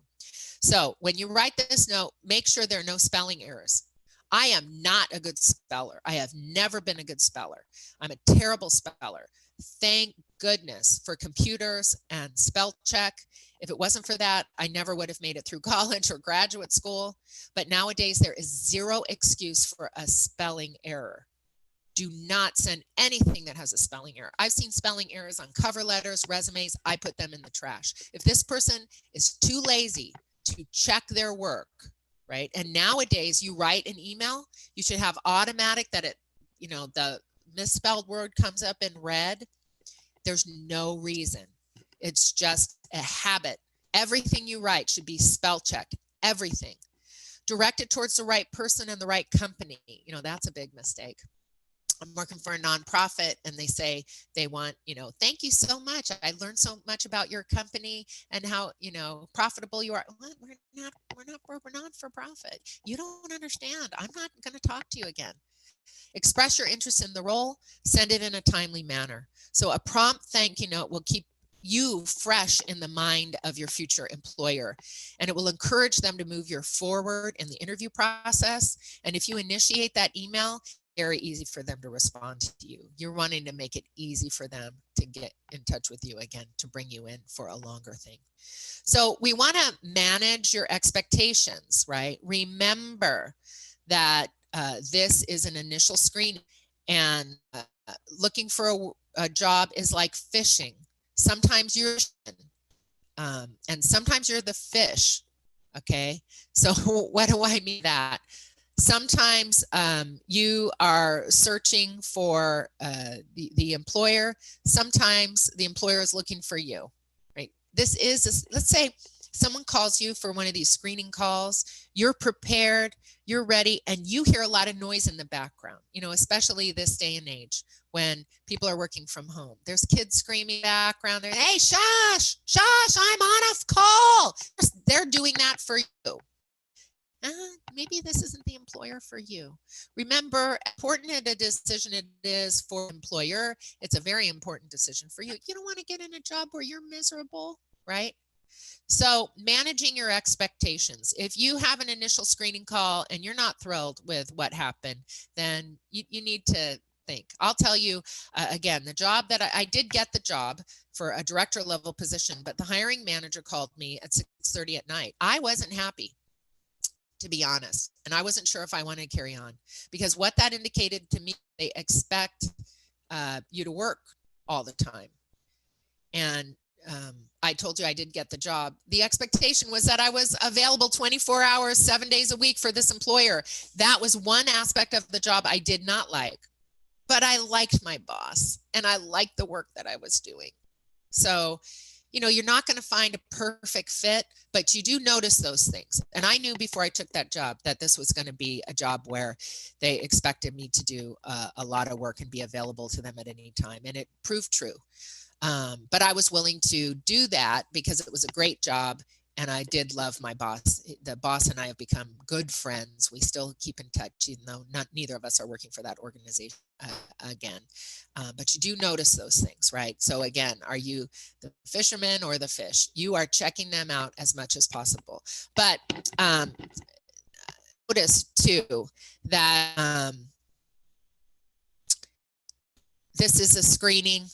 So when you write this note, make sure there are no spelling errors. I am not a good speller. I have never been a good speller. I'm a terrible speller. Thank goodness for computers and spell check. If it wasn't for that, I never would have made it through college or graduate school. But nowadays, there is zero excuse for a spelling error. Do not send anything that has a spelling error. I've seen spelling errors on cover letters, resumes. I put them in the trash. If this person is too lazy to check their work, right? And nowadays, you write an email, you should have automatic that the misspelled word comes up in red. There's no reason. It's just a habit. Everything you write should be spell checked. Everything. Direct it towards the right person and the right company. That's a big mistake. I'm working for a nonprofit, and they say they want, thank you so much. I learned so much about your company and how, profitable you are. Well, we're not for profit. You don't understand. I'm not going to talk to you again. Express your interest in the role. Send it in a timely manner. So a prompt thank you note will keep you fresh in the mind of your future employer, and it will encourage them to move you forward in the interview process. And if you initiate that email, very easy for them to respond to you. You're wanting to make it easy for them to get in touch with you again, to bring you in for a longer thing. So we want to manage your expectations, right? Remember that this is an initial screening, and looking for a job is like fishing. Sometimes you're and sometimes you're the fish. Okay, so what do I mean that? Sometimes you are searching for the employer. Sometimes the employer is looking for you, right? This is, let's say someone calls you for one of these screening calls. You're prepared, you're ready, and you hear a lot of noise in the background, especially this day and age when people are working from home. There's kids screaming in the background. They're, hey, shush, I'm on a call. They're doing that for you. Maybe this isn't the employer for you. Remember, important a decision it is for employer, it's a very important decision for you. You don't want to get in a job where you're miserable, right? So managing your expectations. If you have an initial screening call and you're not thrilled with what happened, then you need to think. I'll tell you, again, the job that I did get the job for a director level position, but the hiring manager called me at 6:30 at night. I wasn't happy, to be honest. And I wasn't sure if I wanted to carry on, because what that indicated to me, they expect you to work all the time. And I told you I did get the job. The expectation was that I was available 24 hours, 7 days a week for this employer. That was one aspect of the job I did not like, but I liked my boss and I liked the work that I was doing. So, you're not going to find a perfect fit, but you do notice those things. And I knew before I took that job that this was going to be a job where they expected me to do a lot of work and be available to them at any time. And it proved true. But I was willing to do that because it was a great job. And I did love my boss. The boss and I have become good friends. We still keep in touch, even though neither of us are working for that organization again. But you do notice those things, right? So again, are you the fisherman or the fish? You are checking them out as much as possible. But notice too that this is a screening.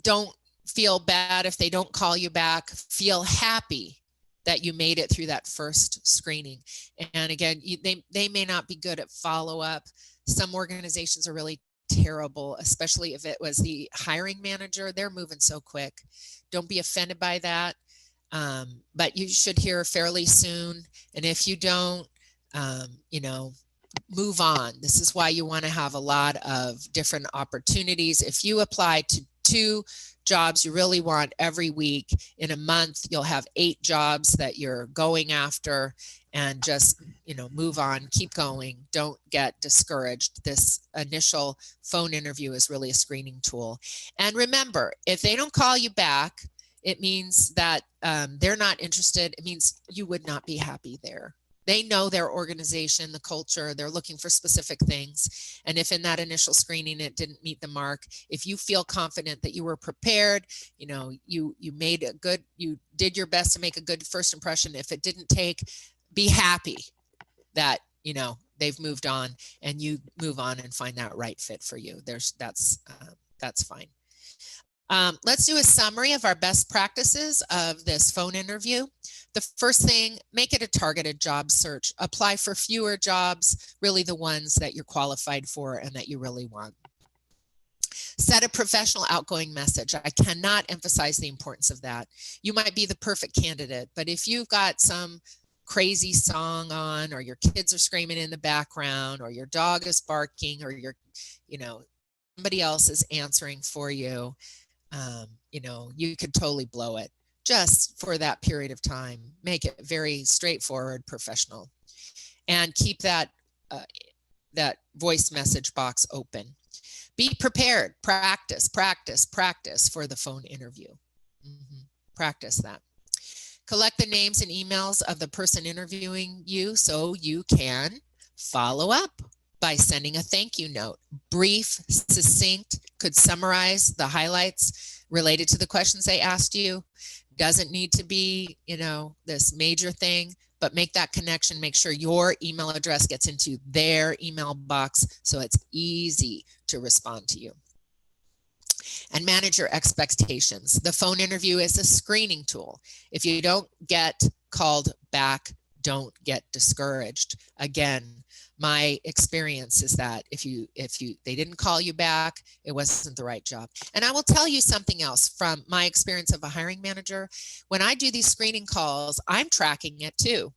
Don't feel bad if they don't call you back. Feel happy that you made it through that first screening. And again, they may not be good at follow-up. Some organizations are really terrible, especially if it was the hiring manager. They're moving so quick. Don't be offended by that. But you should hear fairly soon. And if you don't, you know, move on. This is why you want to have a lot of different opportunities. If you apply to 2 jobs you really want every week, in a month you'll have 8 jobs that you're going after, and just, you know, move on, keep going. Don't get discouraged. This initial phone interview is really a screening tool. And remember, if they don't call you back, it means that they're not interested. It means you would not be happy there. They know their organization, the culture, they're looking for specific things. And if in that initial screening it didn't meet the mark, if you feel confident that you were prepared, you know, you did your best to make a good first impression. If it didn't take, be happy that, you know, they've moved on, and you move on and find that right fit for you. That's fine. Let's do a summary of our best practices of this phone interview. The first thing, make it a targeted job search. Apply for fewer jobs, really the ones that you're qualified for and that you really want. Set a professional outgoing message. I cannot emphasize the importance of that. You might be the perfect candidate, but if you've got some crazy song on, or your kids are screaming in the background, or your dog is barking, or somebody else is answering for you, you could totally blow it. Just for that period of time, make it very straightforward, professional, and keep that voice message box open. Be prepared. Practice for the phone interview. Practice that. Collect the names and emails of the person interviewing you so you can follow up by sending a thank you note. Brief, succinct, could summarize the highlights related to the questions they asked you. Doesn't need to be, this major thing, but make that connection. Make sure your email address gets into their email box so it's easy to respond to you. And manage your expectations. The phone interview is a screening tool. If you don't get called back, don't get discouraged. Again, my experience is that if they didn't call you back, it wasn't the right job. And I will tell you something else from my experience of a hiring manager. When I do these screening calls, I'm tracking it too.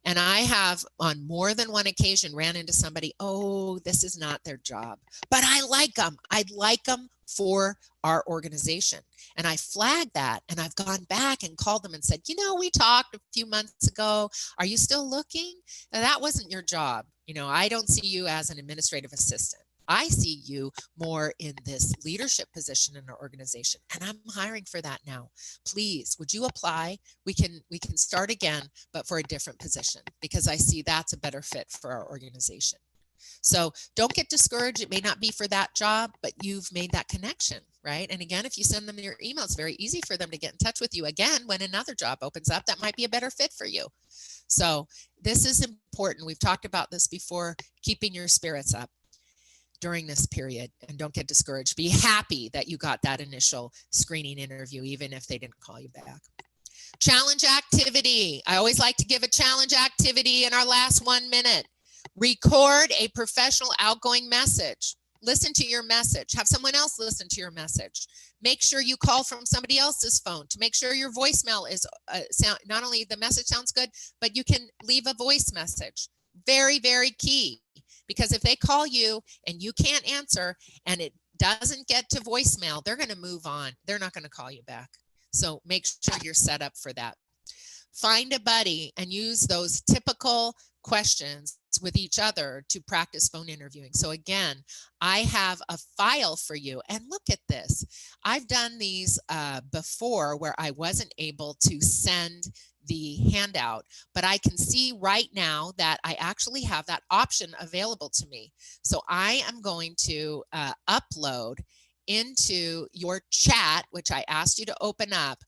And I have on more than one occasion ran into somebody, oh, this is not their job, but I like them. I'd like them for our organization. And I flagged that, and I've gone back and called them and said, we talked a few months ago. Are you still looking? Now, that wasn't your job. I don't see you as an administrative assistant. I see you more in this leadership position in our organization, and I'm hiring for that now. Please, would you apply? We can start again, but for a different position, because I see that's a better fit for our organization. So don't get discouraged. It may not be for that job, but you've made that connection, right? And again, if you send them your email, it's very easy for them to get in touch with you again when another job opens up that might be a better fit for you. So this is important. We've talked about this before, keeping your spirits up during this period, and don't get discouraged. Be happy that you got that initial screening interview, even if they didn't call you back. Challenge activity. I always like to give a challenge activity in our last 1 minute. Record a professional outgoing message. Listen to your message. Have someone else listen to your message. Make sure you call from somebody else's phone to make sure your voicemail is not only the message sounds good, but you can leave a voice message. Very, very key. Because if they call you and you can't answer and it doesn't get to voicemail, they're going to move on. They're not going to call you back. So make sure you're set up for that. Find a buddy and use those typical questions with each other to practice phone interviewing. So again, I have a file for you, and look at this. I've done these before where I wasn't able to send the handout, but I can see right now that I actually have that option available to me. So I am going to upload into your chat, which I asked you to open up.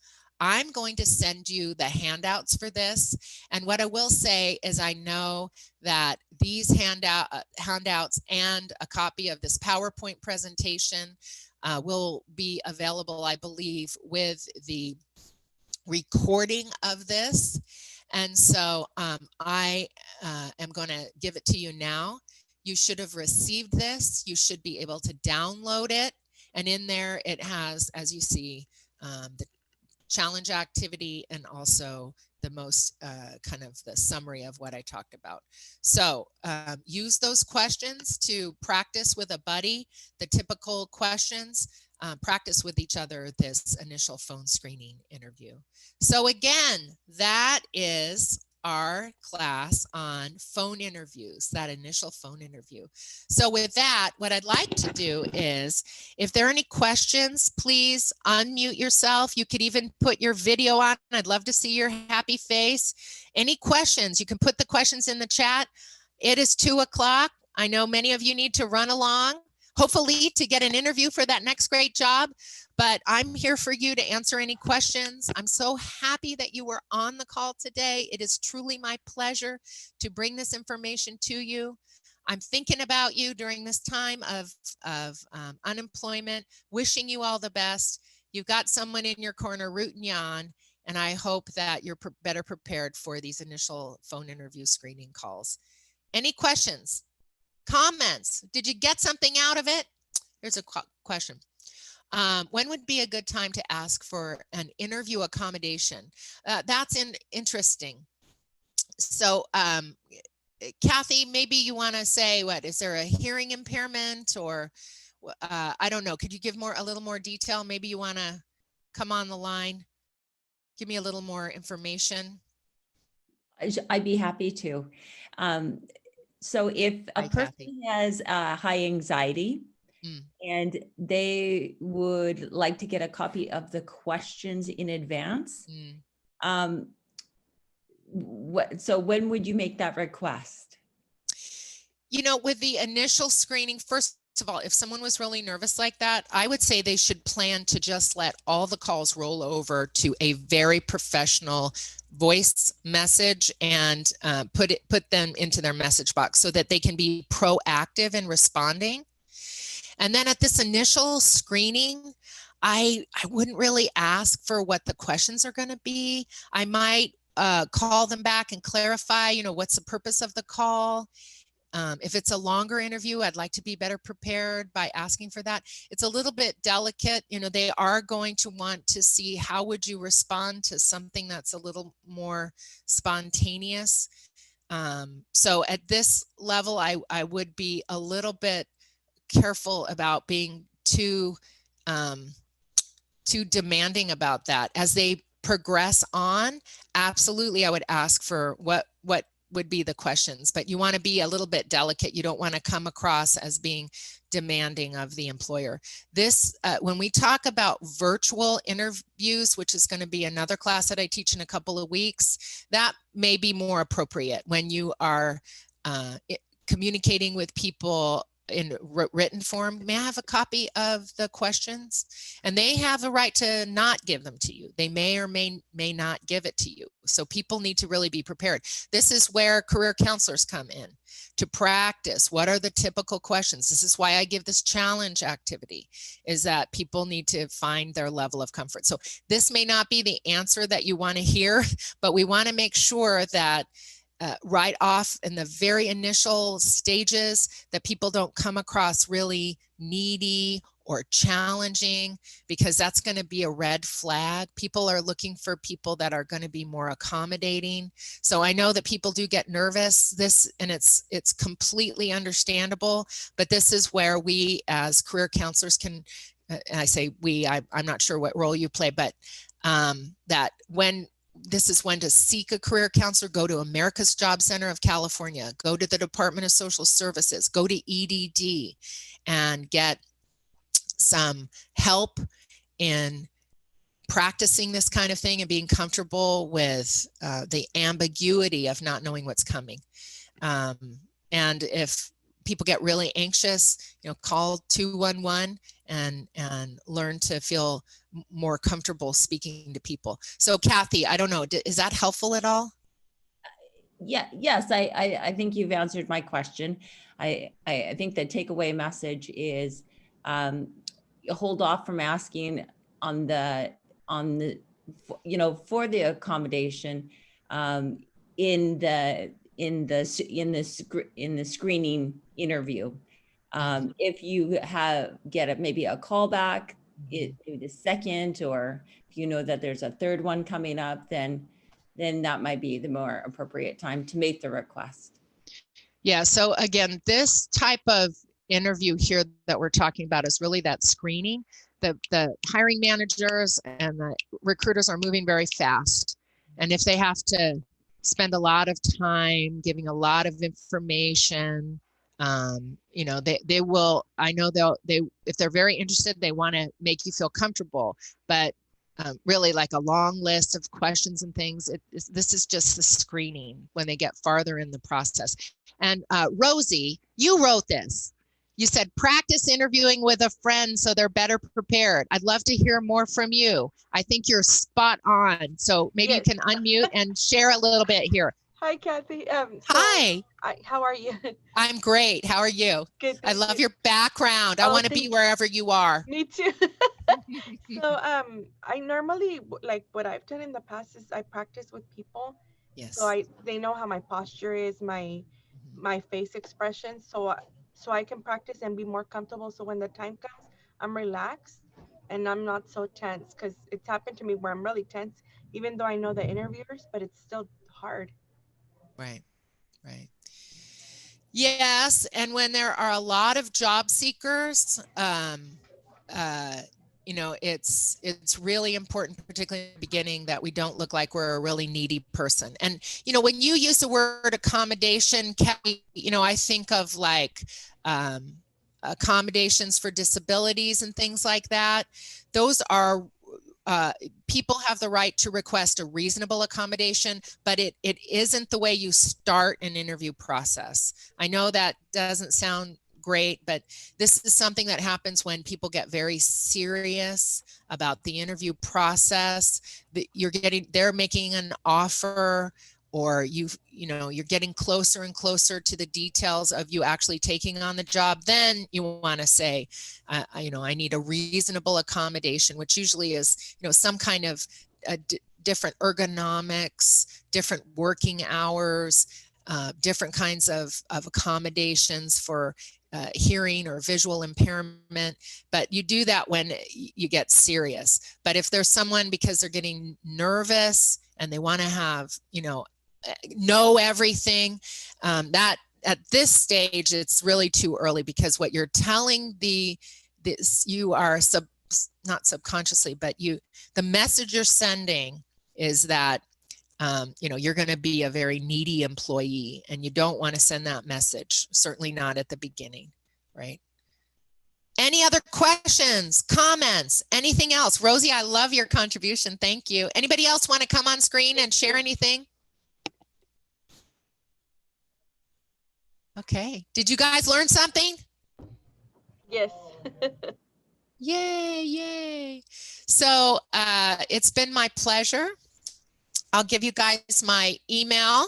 I'm going to send you the handouts for this. And what I will say is I know that these handouts and a copy of this PowerPoint presentation will be available, I believe, with the recording of this. And so I am going to give it to you now. You should have received this. You should be able to download it. And in there, it has, as you see, the challenge activity and also the most kind of the summary of what I talked about. So use those questions to practice with a buddy, the typical questions. Practice with each other this initial phone screening interview. So again, that is our class on phone interviews, that initial phone interview. So with that, what I'd like to do is, if there are any questions, please unmute yourself. You could even put your video on. I'd love to see your happy face. Any questions, you can put the questions in the chat. It is 2 o'clock. I know many of you need to run along, hopefully to get an interview for that next great job, but I'm here for you to answer any questions. I'm so happy that you were on the call today. It is truly my pleasure to bring this information to you. I'm thinking about you during this time of unemployment, wishing you all the best. You've got someone in your corner rooting you on, and I hope that you're better prepared for these initial phone interview screening calls. Any questions? Comments? Did you get something out of it? Here's a question. When would be a good time to ask for an interview accommodation? That's interesting. So Kathy, maybe you want to say, what, is there a hearing impairment, or I don't know. Could you give a little more detail? Maybe you want to come on the line, give me a little more information. I'd be happy to. So if a person has high anxiety and they would like to get a copy of the questions in advance, so when would you make that request? You know, with the initial screening, first of all, if someone was really nervous like that, I would say they should plan to just let all the calls roll over to a very professional voice message and put them into their message box so that they can be proactive in responding. And then at this initial screening, I wouldn't really ask for what the questions are going to be. I might call them back and clarify, you know, what's the purpose of the call. If it's a longer interview, I'd like to be better prepared by asking for that. It's a little bit delicate. You know, they are going to want to see how would you respond to something that's a little more spontaneous. So at this level, I would be a little bit careful about being too demanding about that. As they progress on, absolutely, I would ask for what would be the questions, but you want to be a little bit delicate. You don't want to come across as being demanding of the employer. This, when we talk about virtual interviews, which is going to be another class that I teach in a couple of weeks, that may be more appropriate when you are communicating with people in written form. May I have a copy of the questions? And they have a right to not give them to you. They may or may not give it to you. So people need to really be prepared. This is where career counselors come in to practice. What are the typical questions? This is why I give this challenge activity, is that people need to find their level of comfort. So this may not be the answer that you want to hear, but we want to make sure that right off in the very initial stages that people don't come across really needy or challenging, because that's going to be a red flag. People are looking for people that are going to be more accommodating. So I know that people do get nervous, and it's completely understandable, but this is where we as career counselors can, and I say we, I'm not sure what role you play, but that this is when to seek a career counselor. Go to America's Job Center of California, go to the Department of Social Services, go to EDD and get some help in practicing this kind of thing and being comfortable with the ambiguity of not knowing what's coming. And if people get really anxious, you know, call 211 and learn to feel more comfortable speaking to people. So Kathy, I don't know, is that helpful at all? Yeah, yes, I think you've answered my question. I think the takeaway message is hold off from asking on the for the accommodation, in the screening interview. If you get maybe a callback, maybe the second, or if you know that there's a third one coming up, then that might be the more appropriate time to make the request. Yeah. So again, this type of interview here that we're talking about is really that screening. The hiring managers and the recruiters are moving very fast. And if they have to spend a lot of time giving a lot of information, they will, I know if they're very interested, they want to make you feel comfortable, but really like a long list of questions and things. This is just the screening when they get farther in the process. And Rosie, you wrote this. You said, practice interviewing with a friend so they're better prepared. I'd love to hear more from you. I think you're spot on. So maybe Yes. you can unmute and share a little bit here. Hi, Kathy. Hi. How are you? I'm great. How are you? Good. I love your background. I want to be wherever you are. Me too. So, I normally, like what I've done in the past is I practice with people. Yes. So they know how my posture is, my face expression. So I can practice and be more comfortable. So when the time comes, I'm relaxed and I'm not so tense, because it's happened to me where I'm really tense, even though I know the interviewers, but it's still hard. Right. Yes. And when there are a lot of job seekers, it's really important, particularly in the beginning, that we don't look like we're a really needy person. And, when you use the word accommodation, Kelly, I think of like accommodations for disabilities and things like that. Those are people have the right to request a reasonable accommodation, but it isn't the way you start an interview process. I know that doesn't sound great, but this is something that happens when people get very serious about the interview process. That they're making an offer, or you're getting closer and closer to the details of you actually taking on the job. Then you want to say, I need a reasonable accommodation, which usually is, some kind of different ergonomics, different working hours, different kinds of accommodations for hearing or visual impairment. But you do that when you get serious. But if there's someone, because they're getting nervous and they want to have, know everything, that at this stage, it's really too early, because what you're telling you are not subconsciously, but the message you're sending is that, you're going to be a very needy employee, and you don't want to send that message, certainly not at the beginning, right? Any other questions, comments, anything else? Rosie, I love your contribution. Thank you. Anybody else want to come on screen and share anything? Okay. Did you guys learn something? Yes. Yay. So it's been my pleasure. I'll give you guys my email.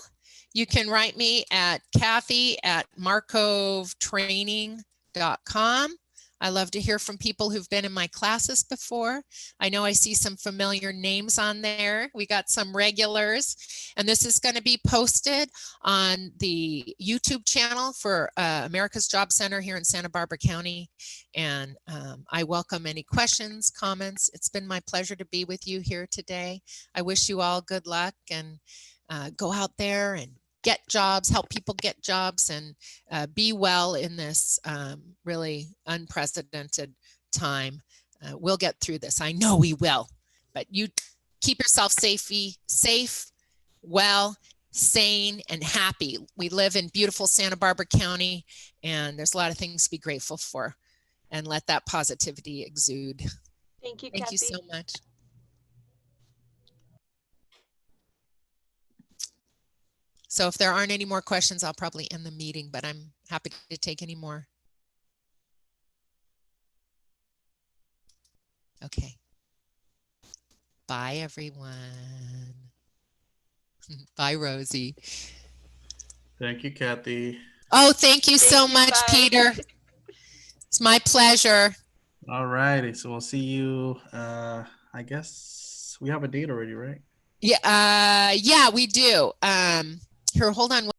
You can write me at Kathy@markovetraining.com. I love to hear from people who've been in my classes before. I know I see some familiar names on there. We got some regulars, and this is going to be posted on the YouTube channel for America's Job Center here in Santa Barbara County. And I welcome any questions, comments. It's been my pleasure to be with you here today. I wish you all good luck, and go out there and get jobs, help people get jobs, and be well in this really unprecedented time. We'll get through this. I know we will, but you keep yourself safe, well, sane, and happy. We live in beautiful Santa Barbara County, and there's a lot of things to be grateful for, and let that positivity exude. Thank you, Thank Kathy. you so much. So if there aren't any more questions, I'll probably end the meeting, but I'm happy to take any more. Okay. Bye, everyone. Bye, Rosie. Thank you, Kathy. Oh, thank you so much, Bye. Peter. It's my pleasure. All righty. So we'll see you, I guess, dates? We have a date already, right? Yeah, yeah, we do. Here, hold on.